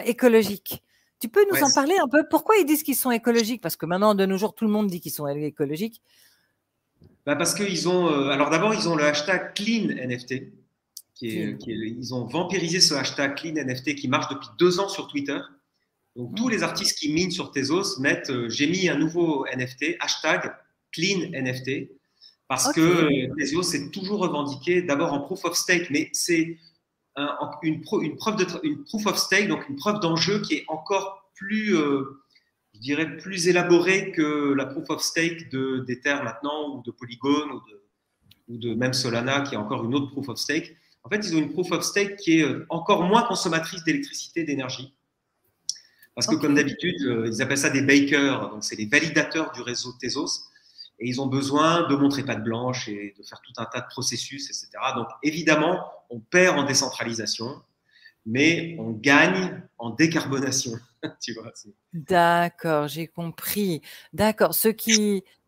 écologiques. Tu peux nous en parler un peu? Pourquoi ils disent qu'ils sont écologiques? Parce que maintenant, de nos jours, tout le monde dit qu'ils sont écologiques. Parce qu'ils ont, alors d'abord, ils ont le hashtag Clean NFT. Ils ont vampirisé ce hashtag Clean NFT qui marche depuis 2 ans sur Twitter. Donc, tous les artistes qui minent sur Tezos mettent j'ai mis un nouveau NFT, hashtag Clean NFT. Parce que Tezos est toujours revendiqué d'abord en proof of stake, mais c'est une proof of stake, donc une preuve d'enjeu qui est encore plus, je dirais, plus élaborée que la proof of stake d'Ether maintenant, ou de Polygon, ou de même Solana, qui est encore une autre proof of stake. En fait, ils ont une proof of stake qui est encore moins consommatrice d'électricité, d'énergie. Parce que, comme d'habitude, ils appellent ça des bakers, donc c'est les validateurs du réseau Tezos. Et ils ont besoin de montrer patte blanche et de faire tout un tas de processus, etc. Donc, évidemment, on perd en décentralisation, mais on gagne en décarbonation. Tu vois, d'accord, j'ai compris. D'accord.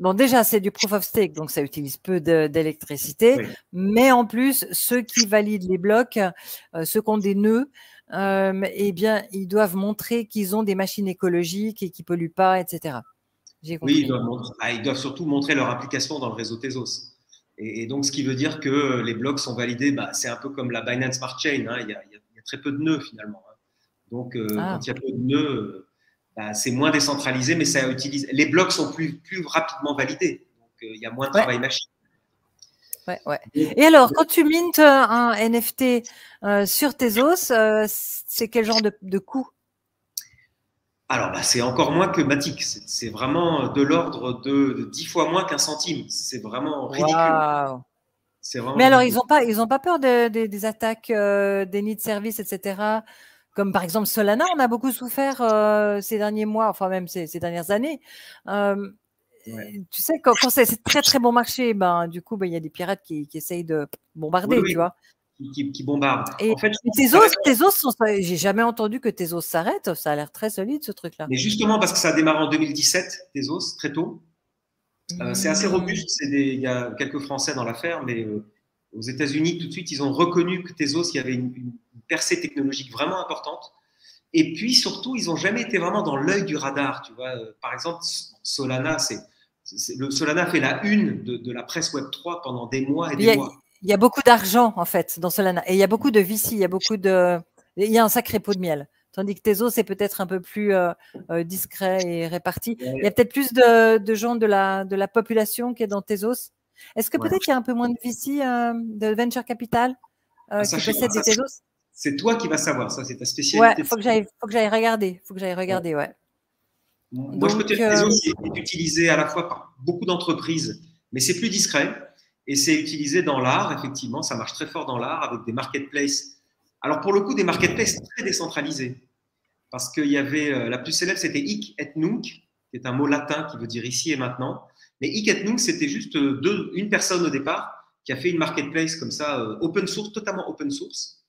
Bon, déjà, c'est du proof of stake, donc ça utilise peu d'électricité. Mais en plus, ceux qui valident les blocs, ceux qui ont des nœuds, eh bien, ils doivent montrer qu'ils ont des machines écologiques et qui ne polluent pas, etc. Oui, ils doivent surtout montrer leur implication dans le réseau Tezos. Et donc, ce qui veut dire que les blocs sont validés, c'est un peu comme la Binance Smart Chain. Il y a très peu de nœuds finalement. Donc, quand il y a peu de nœuds, c'est moins décentralisé, mais ça utilise. Les blocs sont plus rapidement validés. Donc, il y a moins de travail machine. Ouais. Et alors, quand tu mintes un NFT sur Tezos, c'est quel genre de coût? Alors, c'est encore moins que Matic. C'est vraiment de l'ordre de 10 fois moins qu'un centime. C'est vraiment ridicule. Wow. Vraiment mais alors, ridicule. ils ont pas peur des attaques, des nids de service, etc. Comme par exemple Solana, on a beaucoup souffert ces derniers mois, enfin même ces dernières années. Tu sais, quand c'est très très bon marché, du coup, il y a des pirates qui essayent de bombarder, tu vois. Qui bombardent. Et en fait, Tezos, j'ai jamais entendu que Tezos s'arrête. Ça a l'air très solide, ce truc-là. Mais justement, parce que ça a démarré en 2017, Tezos, très tôt. C'est assez robuste. Il y a quelques Français dans l'affaire, mais aux États-Unis, tout de suite, ils ont reconnu que Tezos, il y avait une percée technologique vraiment importante. Et puis, surtout, ils n'ont jamais été vraiment dans l'œil du radar. Tu vois, par exemple, Solana, Solana fait la une de la presse Web3 pendant des mois et des mois. Il y a beaucoup d'argent, en fait, dans Solana. Et il y a beaucoup de VC, il y a un sacré pot de miel. Tandis que Tezos, c'est peut-être un peu plus discret et réparti. Il y a peut-être plus de gens de la population qui est dans Tezos. Est-ce que peut-être il y a un peu moins de VC, de venture capital, qui possèdent des Tezos? C'est toi qui vas savoir, ça, c'est ta spécialité. Ouais, faut que j'aille regarder. ouais. Moi, je peux te dire que Tezos est utilisé à la fois par beaucoup d'entreprises, mais c'est plus discret. Et c'est utilisé dans l'art, effectivement, ça marche très fort dans l'art avec des marketplaces. Alors, pour le coup, des marketplaces très décentralisés. Parce qu'il y avait, la plus célèbre, c'était Hic et Nunc, qui est un mot latin qui veut dire ici et maintenant. Mais Hic et Nunc, c'était juste une personne au départ qui a fait une marketplace comme ça, open source, totalement open source.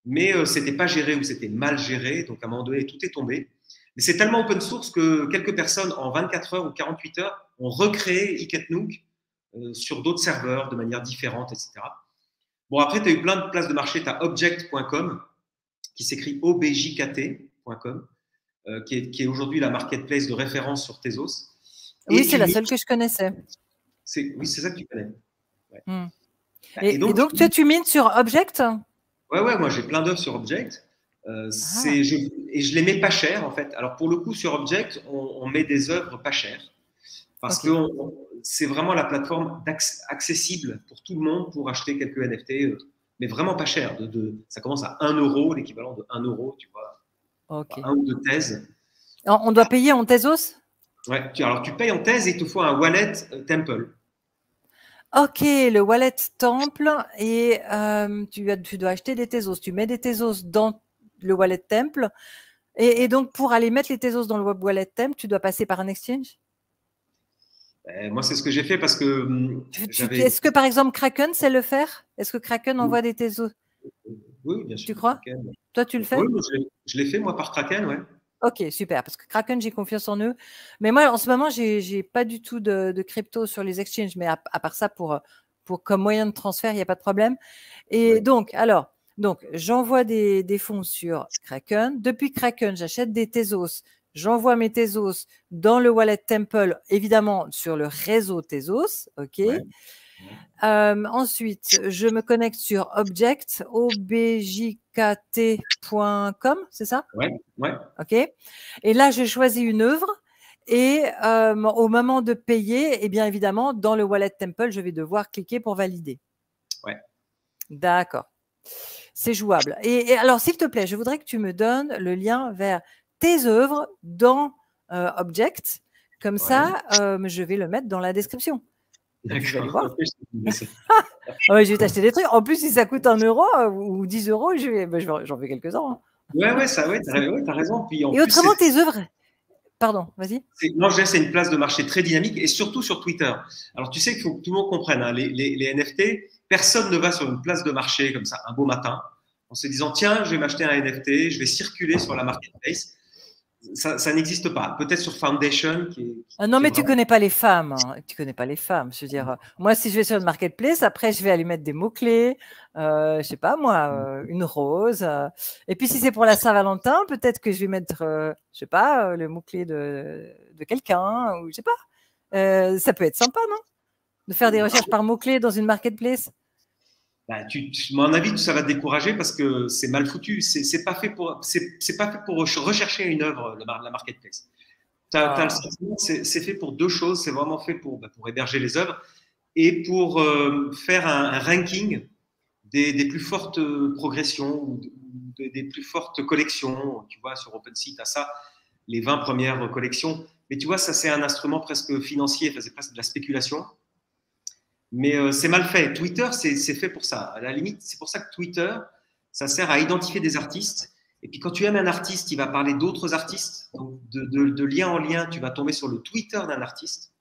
Mais ce n'était pas géré ou c'était mal géré. Donc, à un moment donné, tout est tombé. Mais c'est tellement open source que quelques personnes, en 24 heures ou 48 heures, ont recréé Hic et Nunc sur d'autres serveurs de manière différente, etc. Bon, après, tu as eu plein de places de marché. Tu as object.com, qui s'écrit objkt.com, qui est aujourd'hui la marketplace de référence sur Tezos. Oui, c'est la seule que je connaissais. Oui, c'est ça que tu connais. Ouais. Et donc, tu mines sur Object? Ouais, moi j'ai plein d'œuvres sur Object. Et je les mets pas cher, en fait. Alors, pour le coup, sur Object, on met des œuvres pas chères. Parce que c'est vraiment la plateforme accessible pour tout le monde pour acheter quelques NFT, mais vraiment pas cher. Ça commence à 1 euro, l'équivalent de 1 euro, tu vois. Un ou deux thèses. On doit payer en Tezos? Ouais, alors tu payes en thèse et il te faut un wallet Temple. Ok, le wallet temple et tu dois acheter des Tezos. Tu mets des Tezos dans le wallet temple et donc pour aller mettre les Tezos dans le wallet temple, tu dois passer par un exchange. Moi, c'est ce que j'ai fait parce que j'avais. Est-ce que par exemple Kraken sait le faire? Est-ce que Kraken Oui, envoie des Tezos? oui, bien Tu sûr. crois? Kraken. Toi, tu le fais? Oui, je l'ai fait moi par Kraken, ouais. Ok, super, parce que Kraken, j'ai confiance en eux. Mais moi, en ce moment, j'ai pas du tout de crypto sur les exchanges, mais à part ça, comme moyen de transfert, il n'y a pas de problème. Et Ouais. donc, j'envoie des fonds sur Kraken. Depuis Kraken, j'achète des Tezos. J'envoie mes Tezos dans le wallet Temple, évidemment sur le réseau Tezos. OK. Ouais. Ensuite, je me connecte sur Object, objkt.com, c'est ça? Ouais, ouais. OK. Et là, je choisis une œuvre. Et au moment de payer, eh bien évidemment, dans le wallet Temple, je vais devoir cliquer pour valider. Ouais. D'accord. C'est jouable. Et alors, s'il te plaît, je voudrais que tu me donnes le lien vers tes œuvres dans Object. Comme ça, je vais le mettre dans la description. Et puis, je vais aller voir. Ouais, je vais t'acheter des trucs. En plus, si ça coûte 1 euro ou 10 euros, j'en fais quelques-uns. Hein. Ouais, ça, ouais, t'as raison. Puis en Et plus, autrement, tes œuvres. Pardon, vas-y. non, je dirais c'est une place de marché très dynamique et surtout sur Twitter. Alors, tu sais qu'il faut que tout le monde comprenne, hein, les NFT, personne ne va sur une place de marché comme ça un beau matin en se disant tiens, je vais m'acheter un NFT, je vais circuler sur la marketplace. Ça n'existe pas. Peut-être sur Foundation Non, mais tu vraiment... connais pas les femmes. Hein. Tu connais pas les femmes. Je veux dire, moi, si je vais sur le marketplace, après, je vais aller mettre des mots-clés. Je sais pas, moi, une rose. Et puis, si c'est pour la Saint-Valentin, peut-être que je vais mettre, je sais pas, le mot-clé de quelqu'un. Ou je sais pas. Ça peut être sympa, non? De faire des recherches par mots-clés dans une marketplace. Bah, à mon avis, ça va te décourager parce que c'est mal foutu. C'est pas fait pour, c'est pas fait pour rechercher une œuvre, la marketplace. C'est fait pour deux choses. C'est vraiment fait pour héberger les œuvres et pour faire un ranking des plus fortes progressions ou des plus fortes collections. Tu vois, sur OpenSea, tu as ça, les 20 premières collections. Mais tu vois, ça, c'est un instrument presque financier, c'est presque de la spéculation. Mais c'est mal fait. Twitter, c'est fait pour ça. À la limite, c'est pour ça que Twitter, ça sert à identifier des artistes. Et puis quand tu aimes un artiste, il va parler d'autres artistes. Donc de lien en lien, tu vas tomber sur le Twitter d'un artiste.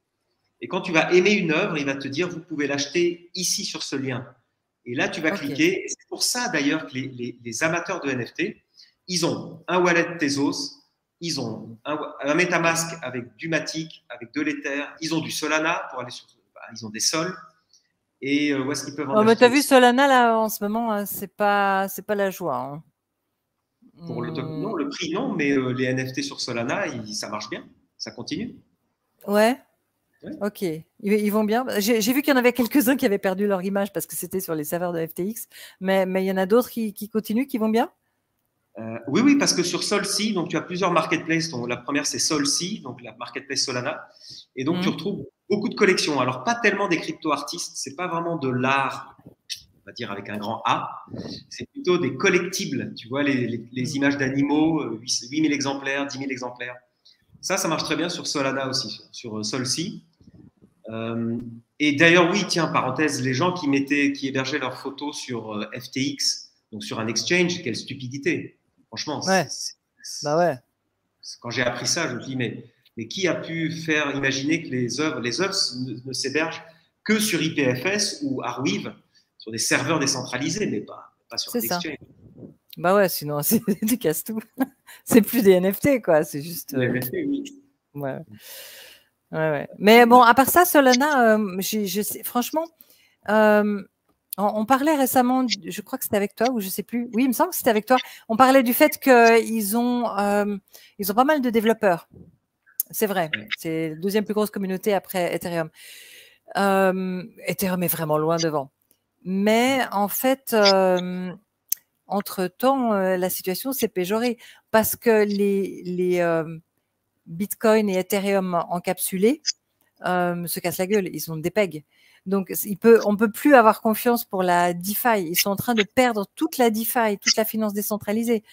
Et quand tu vas aimer une œuvre, il va te dire, vous pouvez l'acheter ici sur ce lien. Et là, tu vas cliquer. Et c'est pour ça d'ailleurs que les amateurs de NFT, ils ont un wallet Tezos, ils ont un MetaMask avec du Matic, avec de l'Ether, ils ont du Solana pour aller sur, ils ont des sols. Et où est-ce qu'ils peuvent en acheter? Mais t'as vu Solana là en ce moment, c'est pas la joie. Hein. Pour non, le prix non, mais les NFT sur Solana, ça marche bien, ça continue. Ouais. Ok, ils vont bien. J'ai vu qu'il y en avait quelques-uns qui avaient perdu leur image parce que c'était sur les serveurs de FTX, mais il y en a d'autres qui continuent, qui vont bien. Oui, parce que sur SolSea, donc tu as plusieurs marketplaces. Donc, la première, c'est SolSea, donc la marketplace Solana. Et donc, tu retrouves beaucoup de collections. Alors, pas tellement des crypto-artistes, c'est pas vraiment de l'art, on va dire avec un grand A. C'est plutôt des collectibles, tu vois, les images d'animaux, 8000 exemplaires, 10 000 exemplaires. Ça marche très bien sur Solana aussi, sur SolSea. Et d'ailleurs, oui, tiens, parenthèse, les gens qui hébergeaient leurs photos sur FTX, donc sur un exchange, quelle stupidité. Franchement, quand j'ai appris ça, je me dis, mais qui a pu faire imaginer que les œuvres ne s'hébergent que sur IPFS ou Arweave, sur des serveurs décentralisés, mais pas sur un exchange. Bah ouais, sinon, tu casses tout. C'est plus des NFT, quoi. C'est juste. Les NFT, oui. Ouais. Mais bon, à part ça, Solana, franchement, on parlait récemment, je crois que c'était avec toi ou je sais plus. Oui, il me semble que c'était avec toi. On parlait du fait qu'ils ont pas mal de développeurs. C'est vrai. C'est la deuxième plus grosse communauté après Ethereum. Ethereum est vraiment loin devant. Mais en fait, entre-temps, la situation s'est péjorée parce que les Bitcoin et Ethereum encapsulés se cassent la gueule. Ils sont des pegs. Donc, on ne peut plus avoir confiance pour la DeFi. Ils sont en train de perdre toute la DeFi, toute la finance décentralisée.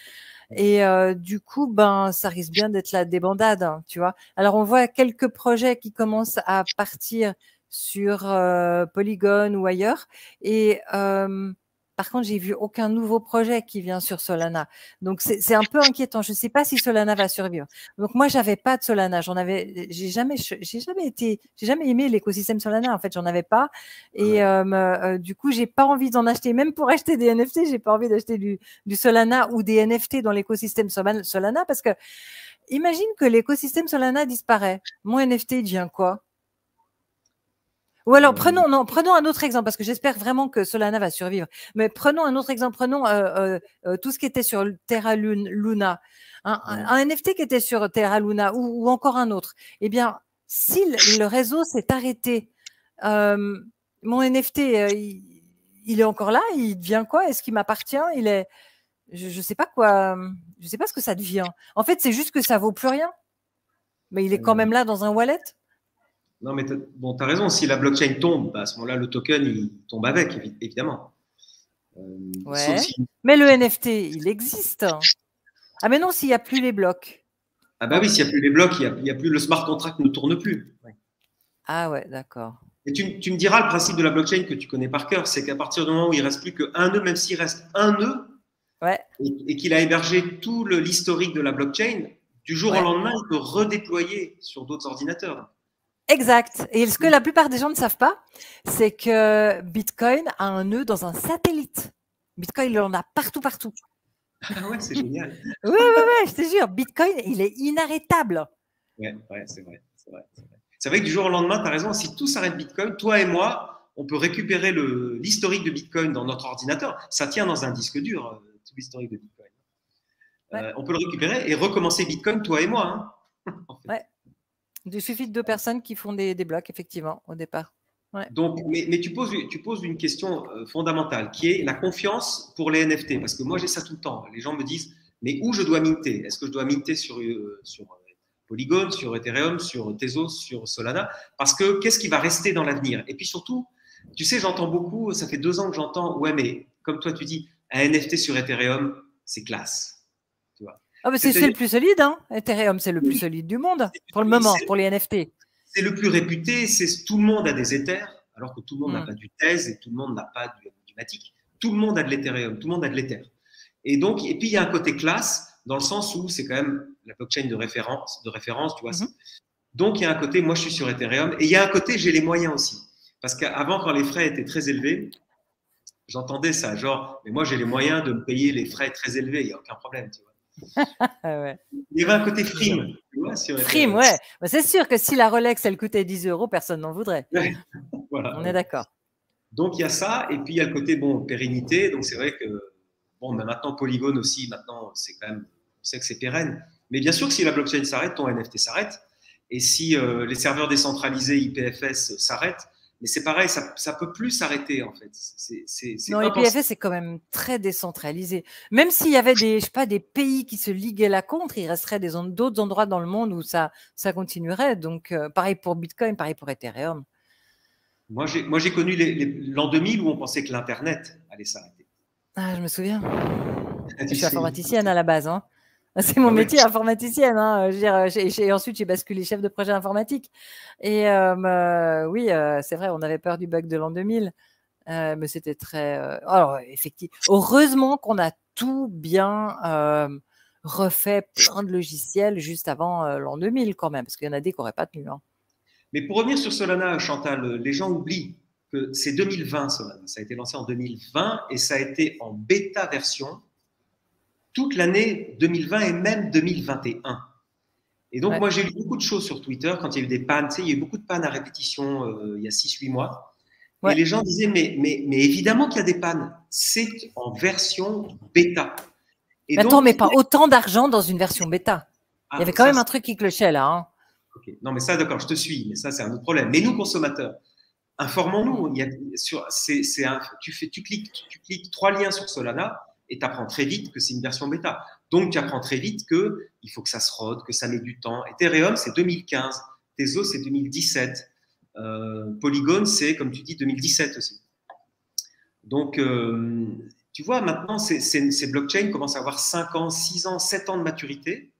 Et du coup, ça risque bien d'être la débandade, hein, tu vois. Alors, on voit quelques projets qui commencent à partir sur Polygon ou ailleurs. Et par contre, j'ai vu aucun nouveau projet qui vient sur Solana. Donc, c'est un peu inquiétant. Je ne sais pas si Solana va survivre. Donc, moi, j'avais pas de Solana. J'ai jamais aimé l'écosystème Solana. En fait, j'en avais pas. Et du coup, j'ai pas envie d'en acheter. Même pour acheter des NFT, j'ai pas envie d'acheter du Solana ou des NFT dans l'écosystème Solana parce que imagine que l'écosystème Solana disparaît. Mon NFT devient quoi? Ou alors, prenons un autre exemple, parce que j'espère vraiment que Solana va survivre. Mais prenons un autre exemple. Prenons tout ce qui était sur Terra Luna. Un NFT qui était sur Terra Luna ou encore un autre. Eh bien, si le réseau s'est arrêté, mon NFT, il est encore là? Il devient quoi? Est-ce qu'il m'appartient? Je ne sais pas quoi. Je ne sais pas ce que ça devient. En fait, c'est juste que ça vaut plus rien. Mais il est quand même là dans un wallet. Non, mais tu as raison. Si la blockchain tombe, à ce moment-là, le token, il tombe avec, évidemment. Ouais. Mais le NFT, il existe. Ah, mais non, s'il n'y a plus les blocs. Ah, bah oui, s'il n'y a plus les blocs, il n'y a plus le smart contract ne tourne plus. Ouais. Ah, ouais, d'accord. Et tu me diras le principe de la blockchain que tu connais par cœur, c'est qu'à partir du moment où il ne reste plus qu'un nœud, même s'il reste un nœud, et qu'il a hébergé tout l'historique de la blockchain, du jour au lendemain, il peut redéployer sur d'autres ordinateurs. Exact. Et ce que la plupart des gens ne savent pas, c'est que Bitcoin a un nœud dans un satellite. Bitcoin, il en a partout. Ah ouais, c'est génial. Oui, je te jure, Bitcoin, il est inarrêtable. Ouais, c'est vrai. C'est vrai que du jour au lendemain, tu as raison, si tout s'arrête Bitcoin, toi et moi, on peut récupérer l'historique de Bitcoin dans notre ordinateur. Ça tient dans un disque dur, tout l'historique de Bitcoin. On peut le récupérer et recommencer Bitcoin, toi et moi. En fait. Ouais. Il suffit de 2 personnes qui font des blocs, effectivement, au départ. Ouais. Donc, mais tu poses une question fondamentale qui est la confiance pour les NFT. Parce que moi, j'ai ça tout le temps. Les gens me disent, mais où je dois minter? Est-ce que je dois minter sur Polygon, sur Ethereum, sur Tezos, sur Solana? Parce que qu'est-ce qui va rester dans l'avenir? Et puis surtout, tu sais, j'entends beaucoup, ça fait 2 ans que j'entends, ouais, mais comme toi, tu dis, un NFT sur Ethereum, c'est classe. Tu vois. Ah, mais c'est le plus solide, hein. Ethereum, c'est le plus solide du monde, pour le moment, pour les NFT. C'est le plus réputé, tout le monde a des Ethers, alors que tout le monde n'a pas du Tez et tout le monde n'a pas du Matic. Tout le monde a de l'Ethereum, tout le monde a de l'Ether. Et puis il y a un côté classe, dans le sens où c'est quand même la blockchain de référence, tu vois. Donc il y a un côté, moi je suis sur Ethereum, et il y a un côté, j'ai les moyens aussi. Parce qu'avant, quand les frais étaient très élevés, j'entendais ça, genre, mais moi j'ai les moyens de me payer les frais très élevés, il n'y a aucun problème, tu vois. Ouais. Il y avait un côté frime. Tu vois, frime, ouais. Bah, c'est sûr que si la Rolex, elle coûtait 10 €, personne n'en voudrait. Ouais. Voilà. On est d'accord. Donc, il y a ça. Et puis, il y a le côté pérennité. Donc, c'est vrai que mais maintenant, Polygon aussi, maintenant, c'est quand même, on sait que c'est pérenne. Mais bien sûr que si la blockchain s'arrête, ton NFT s'arrête. Et si les serveurs décentralisés IPFS s'arrêtent, mais c'est pareil, ça ne peut plus s'arrêter en fait. Non, IPFS, c'est quand même très décentralisé. Même s'il y avait des pays qui se liguaient là contre, il resterait d'autres endroits dans le monde où ça continuerait. Donc, pareil pour Bitcoin, pareil pour Ethereum. Moi, j'ai connu l'an 2000 où on pensait que l'Internet allait s'arrêter. Ah, je me souviens. Je suis informaticienne à la base. Hein. C'est mon métier, informaticienne. Hein. Ensuite, j'ai basculé chef de projet informatique. Et oui, c'est vrai, on avait peur du bug de l'an 2000. Mais c'était très… alors, effectivement, heureusement qu'on a tout bien refait, plein de logiciels juste avant l'an 2000 quand même, parce qu'il y en a des qui n'auraient pas tenu. Hein. Mais pour revenir sur Solana, Chantal, les gens oublient que c'est 2020 Solana. Ça a été lancé en 2020 et ça a été en bêta version toute l'année 2020 et même 2021. Et donc, moi, j'ai lu beaucoup de choses sur Twitter quand il y a eu des pannes. Tu sais, il y a eu beaucoup de pannes à répétition il y a 6-8 mois. Et les gens disaient, mais évidemment qu'il y a des pannes. C'est en version bêta. Et attends, donc, mais pas autant d'argent dans une version bêta. Il y avait quand même un truc qui clochait là. Hein. Okay. Non, mais ça, d'accord, je te suis. Mais ça, c'est un autre problème. Mais nous, consommateurs, informons-nous. Tu cliques 3 liens sur Solana et tu apprends très vite que c'est une version bêta. Donc, tu apprends très vite qu'il faut que ça se rode, que ça met du temps. Ethereum, c'est 2015. Tezos, c'est 2017. Polygon, c'est, comme tu dis, 2017 aussi. Donc, tu vois, maintenant, ces blockchains commencent à avoir 5 ans, 6 ans, 7 ans de maturité.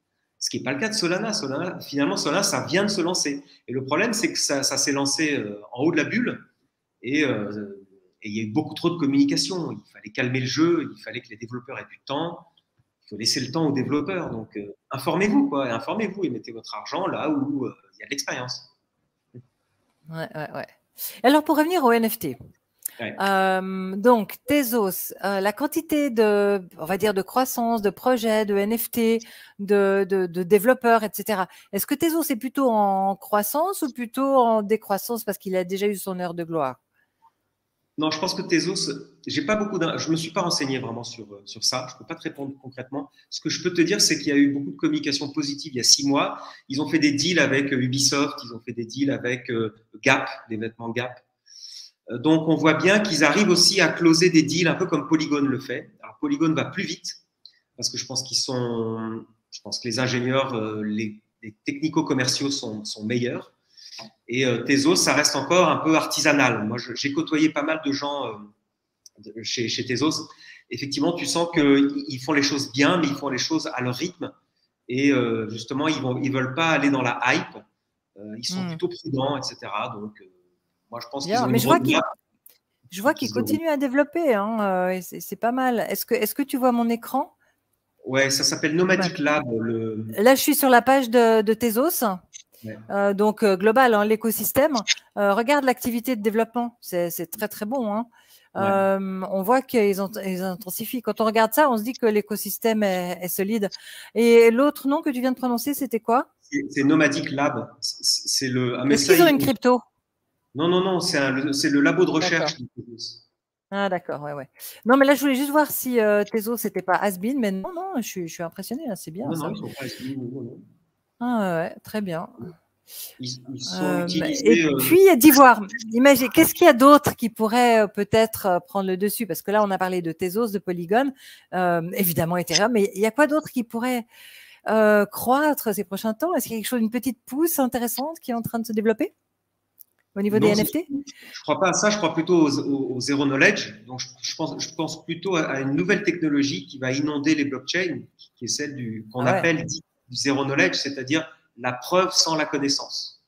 Ce qui n'est pas le cas de Solana. Finalement, Solana, ça vient de se lancer. Et le problème, c'est que ça s'est lancé en haut de la bulle et il y a eu beaucoup trop de communication. Il fallait calmer le jeu, il fallait que les développeurs aient du temps. Il faut laisser le temps aux développeurs. Donc, informez-vous, quoi. Informez-vous et mettez votre argent là où il y a de l'expérience. Ouais. Alors, pour revenir au NFT, Ouais. donc Tezos, la quantité on va dire, de croissance, de projets, de NFT, de développeurs, etc. Est-ce que Tezos est plutôt en croissance ou plutôt en décroissance parce qu'il a déjà eu son heure de gloire? Non, je pense que Tezos, je me suis pas renseigné vraiment sur ça. Je peux pas te répondre concrètement. Ce que je peux te dire, c'est qu'il y a eu beaucoup de communication positive il y a 6 mois. Ils ont fait des deals avec Ubisoft, ils ont fait des deals avec Gap, les vêtements Gap. Donc, on voit bien qu'ils arrivent aussi à closer des deals un peu comme Polygon le fait. Alors, Polygon va plus vite parce que je pense que les ingénieurs, les technico-commerciaux sont meilleurs. Et Tezos, ça reste encore un peu artisanal. Moi, j'ai côtoyé pas mal de gens chez Tezos. Effectivement, tu sens qu'ils font les choses bien, mais ils font les choses à leur rythme. Et justement, ils veulent pas aller dans la hype. Ils sont plutôt prudents, etc. Donc, moi, je pense qu'ils ont mais une roadmap. Je vois qu'ils continuent à développer. Hein, c'est pas mal. Est-ce que tu vois mon écran? Ouais, ça s'appelle Nomadic Lab. Là, je suis sur la page de Tezos. Ouais. Donc, global, hein, l'écosystème. Regarde l'activité de développement. C'est très, très bon. Hein. Ouais. On voit qu'ils intensifient. Quand on regarde ça, on se dit que l'écosystème est solide. Et l'autre nom que tu viens de prononcer, c'était quoi? C'est Nomadic Lab. C'est Est-ce qu'ils ont une crypto? Non, c'est le labo de recherche de Tezos. Ah, d'accord, ouais. Non, mais là, je voulais juste voir si Tezos, c'était pas has-been, mais non, je suis impressionné, c'est bien. Non, ça. ils sont pas has-been, non. Ah, ouais, très bien. Ils sont utilisés. Et puis, d'Ivoire, imagine, qu'est-ce qu'il y a d'autre qui pourrait peut-être prendre le dessus? Parce que là, on a parlé de Tezos, de Polygon, évidemment Ethereum, mais il y a quoi d'autre qui pourrait croître ces prochains temps? Est-ce qu'il y a quelque chose, une petite pousse intéressante qui est en train de se développer au niveau des NFT? Je crois pas à ça, je crois plutôt au zero knowledge. Donc, je pense plutôt à une nouvelle technologie qui va inonder les blockchains, qui est celle qu'on appelle du zero knowledge, c'est-à-dire la preuve sans la connaissance.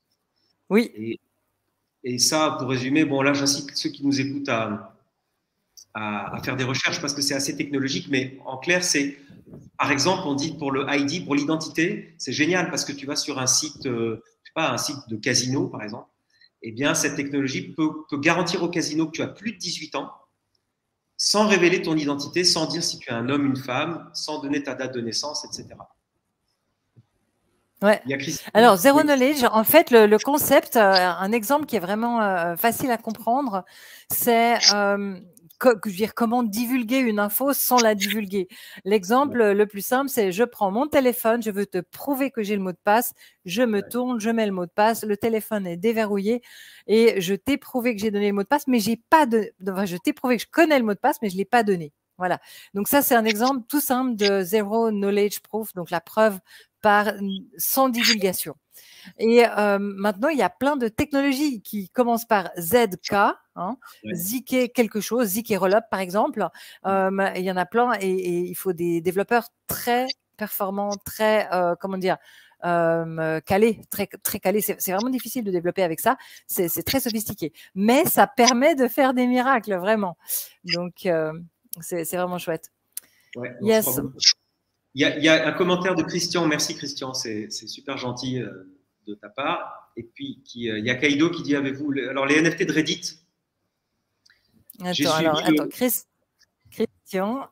Oui. Et ça, pour résumer, bon, là, j'incite ceux qui nous écoutent à faire des recherches parce que c'est assez technologique, mais en clair, c'est, par exemple, on dit pour le ID, pour l'identité, c'est génial parce que tu vas sur un site, je sais pas, un site de casino, par exemple. Eh bien, cette technologie peut garantir au casino que tu as plus de 18 ans sans révéler ton identité, sans dire si tu es un homme, une femme, sans donner ta date de naissance, etc. Ouais. Alors, zero knowledge, en fait, le concept, un exemple qui est vraiment facile à comprendre, c'est comment divulguer une info sans la divulguer. L'exemple le plus simple, c'est je prends mon téléphone, je veux te prouver que j'ai le mot de passe, je me tourne, je mets le mot de passe, le téléphone est déverrouillé et je t'ai prouvé que j'ai donné le mot de passe, mais je t'ai prouvé que je connais le mot de passe, mais je ne l'ai pas donné. Voilà. Donc ça, c'est un exemple tout simple de zero knowledge proof, donc la preuve sans divulgation. Et maintenant, il y a plein de technologies qui commencent par ZK, ZK quelque chose, ZK Rollup par exemple. Il y en a plein et il faut des développeurs très performants, très, calés, très calés. C'est vraiment difficile de développer avec ça. C'est très sophistiqué. Mais ça permet de faire des miracles, vraiment. Donc, c'est vraiment chouette. Ouais, yes. Il y a un commentaire de Christian. Merci Christian, c'est super gentil de ta part. Et puis, il y a Kaido qui dit, avez-vous alors les NFT de Reddit? Attends, Christian,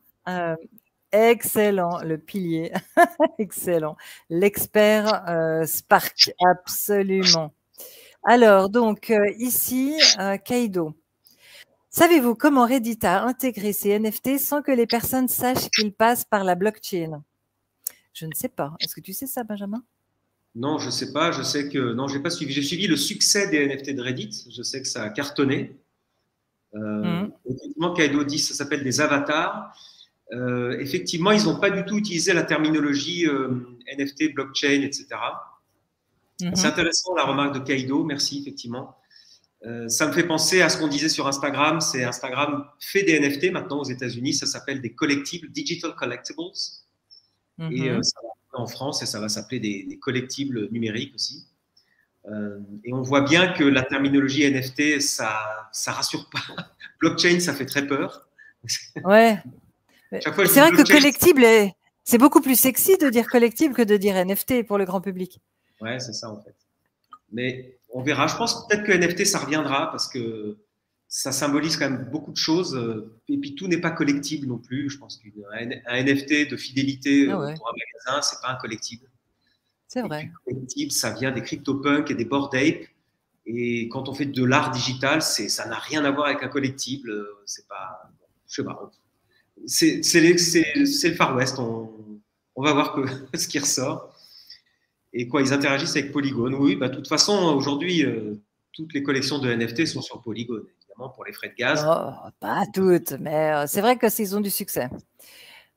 excellent, le pilier, excellent. L'expert Spark, absolument. Alors, donc, ici, Kaido. Savez-vous comment Reddit a intégré ces NFT sans que les personnes sachent qu'ils passent par la blockchain? Je ne sais pas. Est-ce que tu sais ça, Benjamin? Non, je ne sais pas. Je sais que non, je n'ai pas suivi. J'ai suivi le succès des NFT de Reddit. Je sais que ça a cartonné. Effectivement, Kaido dit ça s'appelle des avatars. Effectivement, ils n'ont pas du tout utilisé la terminologie NFT, blockchain, etc. C'est intéressant la remarque de Kaido. Merci, effectivement. Ça me fait penser à ce qu'on disait sur Instagram. C'est Instagram fait des NFT maintenant aux États-Unis. Ça s'appelle des collectibles, digital collectibles. Et ça va en France et ça va s'appeler des collectibles numériques aussi. Et on voit bien que la terminologie NFT, ça rassure pas. Blockchain, ça fait très peur. Ouais. Chaque fois que je C'est dis vrai que blockchain, collectible, c'est beaucoup plus sexy de dire collectible que de dire NFT pour le grand public. ouais, c'est ça en fait. Mais on verra. Je pense peut-être que NFT, ça reviendra parce que ça symbolise quand même beaucoup de choses. Et puis tout n'est pas collectible non plus. Je pense qu'un NFT de fidélité Ah ouais, pour un magasin, c'est pas un collectible. c'est Et puis vrai. collectible, ça vient des CryptoPunks et des Bored Ape. Et quand on fait de l'art digital, ça n'a rien à voir avec un collectible. C'est pas, je sais pas. C'est le Far West. On va voir ce qui ressort. Et quoi, ils interagissent avec Polygon. Oui, bah, de toute façon, aujourd'hui, toutes les collections de NFT sont sur Polygon, évidemment, pour les frais de gaz. Oh, pas toutes, mais c'est vrai qu'ils ont du succès.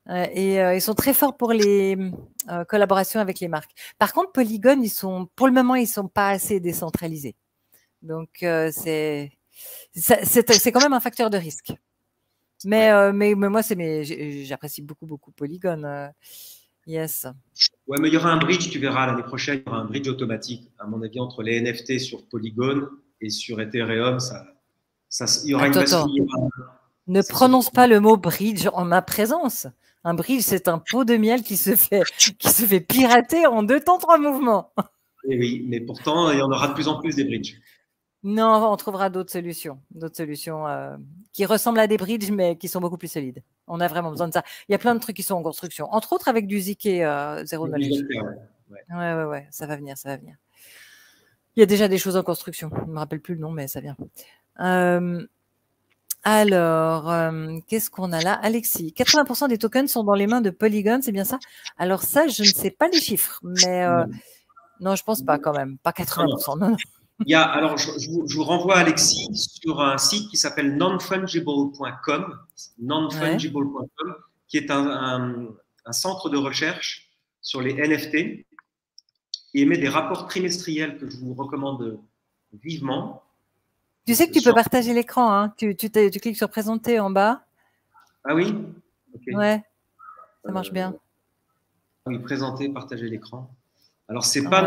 Et ils sont très forts pour les collaborations avec les marques. Par contre, Polygon, pour le moment, ils ne sont pas assez décentralisés. Donc, c'est quand même un facteur de risque. Mais, Ouais. mais moi, j'apprécie beaucoup, beaucoup Polygon. Yes. Ouais, mais il y aura un bridge, tu verras, l'année prochaine, il y aura un bridge automatique, à mon avis, entre les NFT sur Polygon et sur Ethereum. Il y aura une Attends. bascule. Ne prononce pas le mot bridge en ma présence. Un bridge, c'est un pot de miel qui se fait pirater en 2 temps, 3 mouvements. Et oui, mais pourtant, il y en aura de plus en plus des bridges. Non, on trouvera d'autres solutions qui ressemblent à des bridges, mais qui sont beaucoup plus solides. On a vraiment besoin de ça. Il y a plein de trucs qui sont en construction, entre autres avec du ZK Zero Knowledge. Ouais, ça va venir, ça va venir. Il y a déjà des choses en construction. Je ne me rappelle plus le nom, mais ça vient. Alors, qu'est-ce qu'on a là? Alexis, 80% des tokens sont dans les mains de Polygon, c'est bien ça? Alors ça, je ne sais pas les chiffres, mais non, je pense pas quand même. Pas 80%. Non. Alors, je vous renvoie, Alexis, sur un site qui s'appelle nonfungible.com, nonfungible.com, qui est un centre de recherche sur les NFT qui émet des rapports trimestriels que je vous recommande vivement. Tu sais que tu peux partager l'écran, hein. Tu cliques sur présenter en bas. Ah oui? Okay. Ouais, ça marche bien. Oui, présenter, partager l'écran. Alors, c'est pas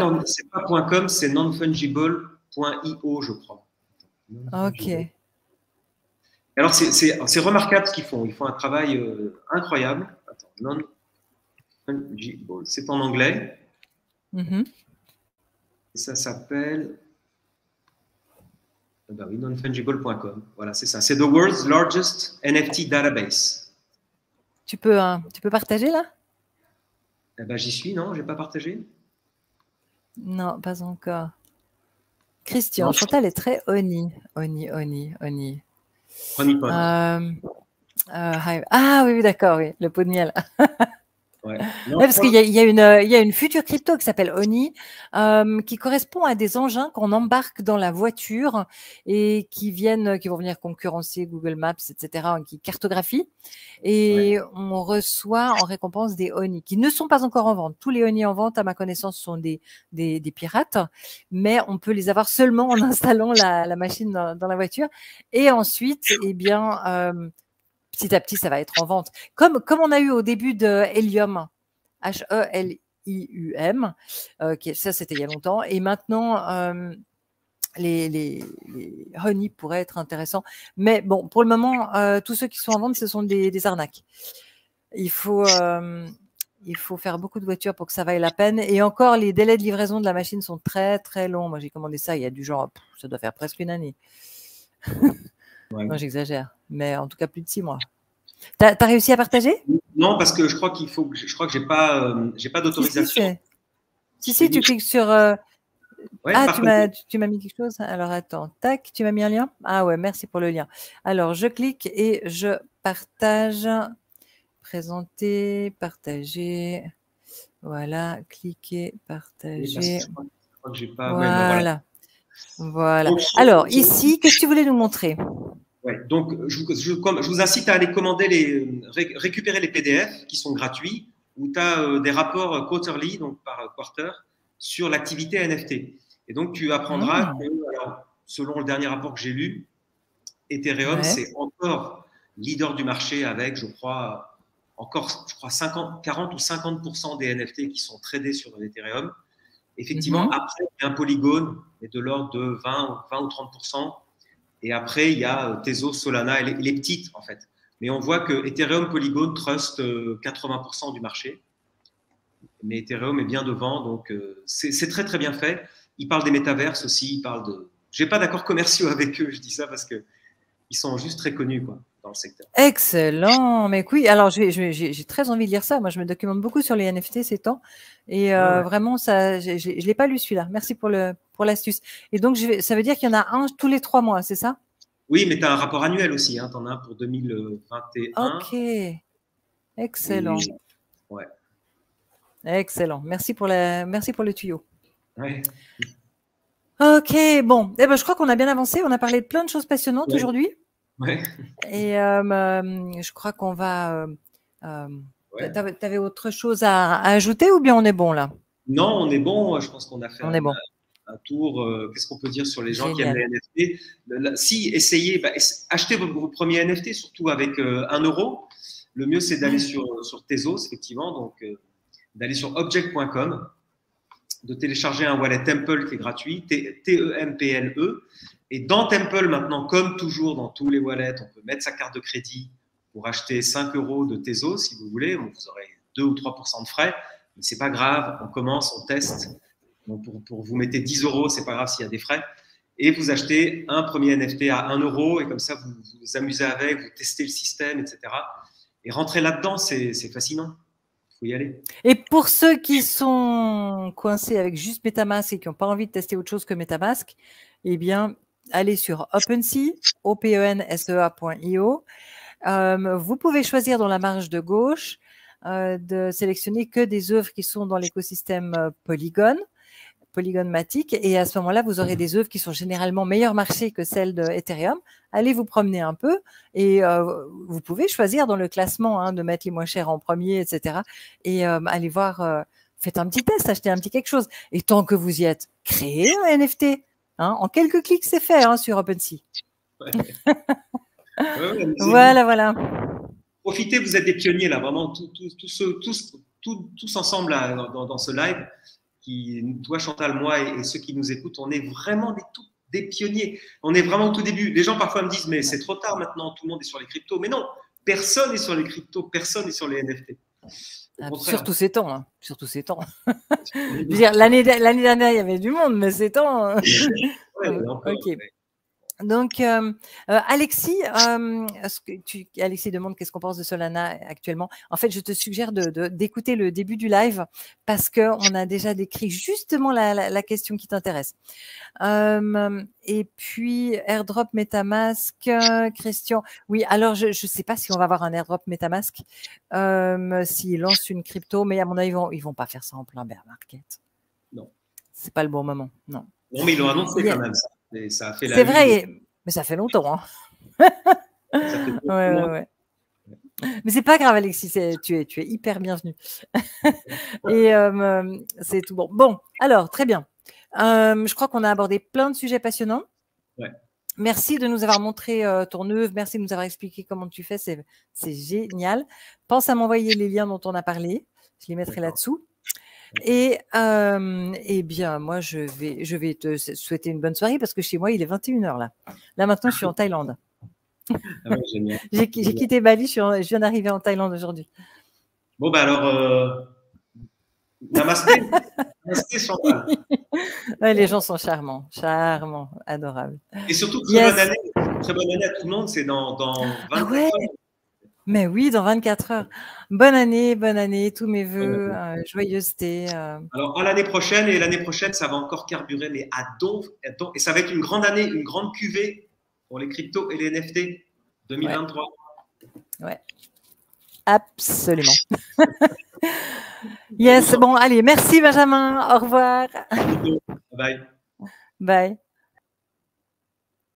.com, c'est nonfungible.io, je crois. Ok. Alors, c'est remarquable ce qu'ils font. Ils font un travail incroyable. Attends, non-fungible. C'est en anglais. Ça s'appelle nonfungible.com. Voilà, c'est ça. C'est the world's largest NFT database. Tu peux partager là? J'y suis, non? Je n'ai pas partagé? Non, pas encore. Christian, Chantal est très Oni. Ah oui, d'accord, oui, le pot de miel. Ouais, parce qu'il y a une future crypto qui s'appelle Oni, qui correspond à des engins qu'on embarque dans la voiture et qui vont venir concurrencer Google Maps, etc., qui cartographient. Et on reçoit en récompense des Oni qui ne sont pas encore en vente. Tous les Oni en vente, à ma connaissance, sont des pirates, mais on peut les avoir seulement en installant la machine dans la voiture. Et ensuite, eh bien, petit à petit, ça va être en vente. Comme on a eu au début de Helium, Helium, ça c'était il y a longtemps. Et maintenant, les Honey pourraient être intéressants. Mais bon, pour le moment, tous ceux qui sont en vente, ce sont des arnaques. Il faut faire beaucoup de voitures pour que ça vaille la peine. Et encore, les délais de livraison de la machine sont très, très longs. Moi, j'ai commandé ça, il y a du genre, ça doit faire presque une année. Non, j'exagère, mais en tout cas plus de 6 mois. T'as réussi à partager? Non, parce que je crois que j'ai pas d'autorisation. Si, tu cliques sur. Tu m'as mis quelque chose? Alors attends, tac, tu m'as mis un lien? Ah ouais, merci pour le lien. Alors je clique et je partage. Présenter, partager. Voilà, cliquer, partager. Je crois que j'ai pas. Voilà. Voilà. Alors, ici, qu'est-ce que tu voulais nous montrer? Ouais, donc, je vous incite à aller récupérer les PDF qui sont gratuits, où tu as des rapports quarterly, donc par quarter, sur l'activité NFT. Et donc, tu apprendras que, alors, selon le dernier rapport que j'ai lu, Ethereum, c'est encore leader du marché avec, je crois, encore, je crois, 40 ou 50% des NFT qui sont tradés sur Ethereum. Effectivement, après, il y a un Polygon est de l'ordre de 20 ou 30%. Et après, il y a Tezos, Solana, et les petites, en fait. Mais on voit que Ethereum, Polygon trust 80% du marché. Mais Ethereum est bien devant, donc c'est très, très bien fait. Ils parlent des métaverses aussi, ils parlent de… Je n'ai pas d'accords commerciaux avec eux, je dis ça parce qu'ils sont juste très connus quoi, dans le secteur. Excellent, mais oui, alors j'ai très envie de lire ça. Moi, je me documente beaucoup sur les NFT ces temps. Et vraiment, ça, je ne l'ai pas lu celui-là. Merci pour l'astuce. Et donc, ça veut dire qu'il y en a un tous les 3 mois, c'est ça? Oui, mais tu as un rapport annuel aussi. Hein, tu en as un pour 2021. Ok, excellent. Ouais. Excellent. Merci pour le tuyau. Ouais. Ok, bon. Eh ben, je crois qu'on a bien avancé. On a parlé de plein de choses passionnantes aujourd'hui. Ouais. Et je crois qu'on va… Tu avais autre chose à ajouter ou bien on est bon là? Non, on est bon. Je pense qu'on a fait bon. un tour. Qu'est-ce qu'on peut dire sur les gens Génial. qui aiment les NFT? Si, essayez, achetez vos premiers NFT, surtout avec 1 euro. Le mieux, c'est d'aller sur Tezos, effectivement. Donc, d'aller sur object.com, de télécharger un wallet Temple qui est gratuit, Temple. Et dans Temple, maintenant, comme toujours dans tous les wallets, on peut mettre sa carte de crédit pour acheter 5 euros de Tezos, si vous voulez. Bon, vous aurez 2 ou 3% de frais, mais ce n'est pas grave. On commence, on teste. Donc, pour vous mettez 10 euros, ce n'est pas grave s'il y a des frais. Et vous achetez un premier NFT à 1 euro, et comme ça, vous vous amusez avec, vous testez le système, etc. Et rentrer là-dedans, c'est fascinant. Il faut y aller. Et pour ceux qui sont coincés avec juste MetaMask et qui n'ont pas envie de tester autre chose que MetaMask, eh bien, allez sur OpenSea, opensea.io. Vous pouvez choisir dans la marge de gauche de sélectionner que des œuvres qui sont dans l'écosystème Polygon-matic, et à ce moment-là, vous aurez des œuvres qui sont généralement meilleures marché que celles de Ethereum. Allez vous promener un peu et vous pouvez choisir dans le classement de mettre les moins chers en premier, etc. Et allez voir, faites un petit test, achetez un petit quelque chose. Et tant que vous y êtes, créez un NFT. En quelques clics, c'est fait sur OpenSea. Ouais. Voilà. Profitez, vous êtes des pionniers là, vraiment, tous ensemble là, dans ce live. Toi, Chantal, moi et ceux qui nous écoutent, on est vraiment des pionniers. On est vraiment au tout début. Les gens parfois me disent, mais c'est trop tard maintenant, tout le monde est sur les cryptos. Mais non, personne n'est sur les cryptos, personne n'est sur les NFT. Surtout ces temps. Surtout ces temps. Je veux dire, l'année dernière, il y avait du monde, mais ces temps. Ok. Donc, Alexis, Alexis demande qu'est-ce qu'on pense de Solana actuellement. En fait, je te suggère d'écouter le début du live parce qu'on a déjà décrit justement la question qui t'intéresse. Et puis, airdrop MetaMask, Christian. Oui, alors je ne sais pas si on va avoir un airdrop MetaMask s'ils lancent une crypto, mais à mon avis, ils vont pas faire ça en plein bear market. Non. C'est pas le bon moment, non. Non, mais ils l'ont annoncé quand même, ça. C'est vrai, mais ça fait longtemps. Ouais. Mais c'est pas grave, Alexis, tu es hyper bienvenue. Et c'est tout bon. Bon, alors, très bien. Je crois qu'on a abordé plein de sujets passionnants. Ouais. Merci de nous avoir montré ton œuvre. Merci de nous avoir expliqué comment tu fais. C'est génial. Pense à m'envoyer les liens dont on a parlé. Je les mettrai là-dessous. Et bien, moi, je vais te souhaiter une bonne soirée parce que chez moi, il est 21h là. Là, maintenant, je suis en Thaïlande. Ah ouais, génial. J'ai quitté Bali, je viens d'arriver en Thaïlande aujourd'hui. Bon, ben alors, namasté. Namasté, Chantal. Ouais, les gens sont charmants, adorables. Et surtout, très bonne année à tout le monde. C'est dans 24 heures. Mais oui, dans 24 heures. Bonne année, tous mes voeux, joyeuseté. Alors, à l'année prochaine, et l'année prochaine, ça va encore carburer, mais à don. Et ça va être une grande année, une grande cuvée pour les cryptos et les NFT 2023. Ouais. Absolument. Yes, bon, allez, merci Benjamin, au revoir. Bye. Bye.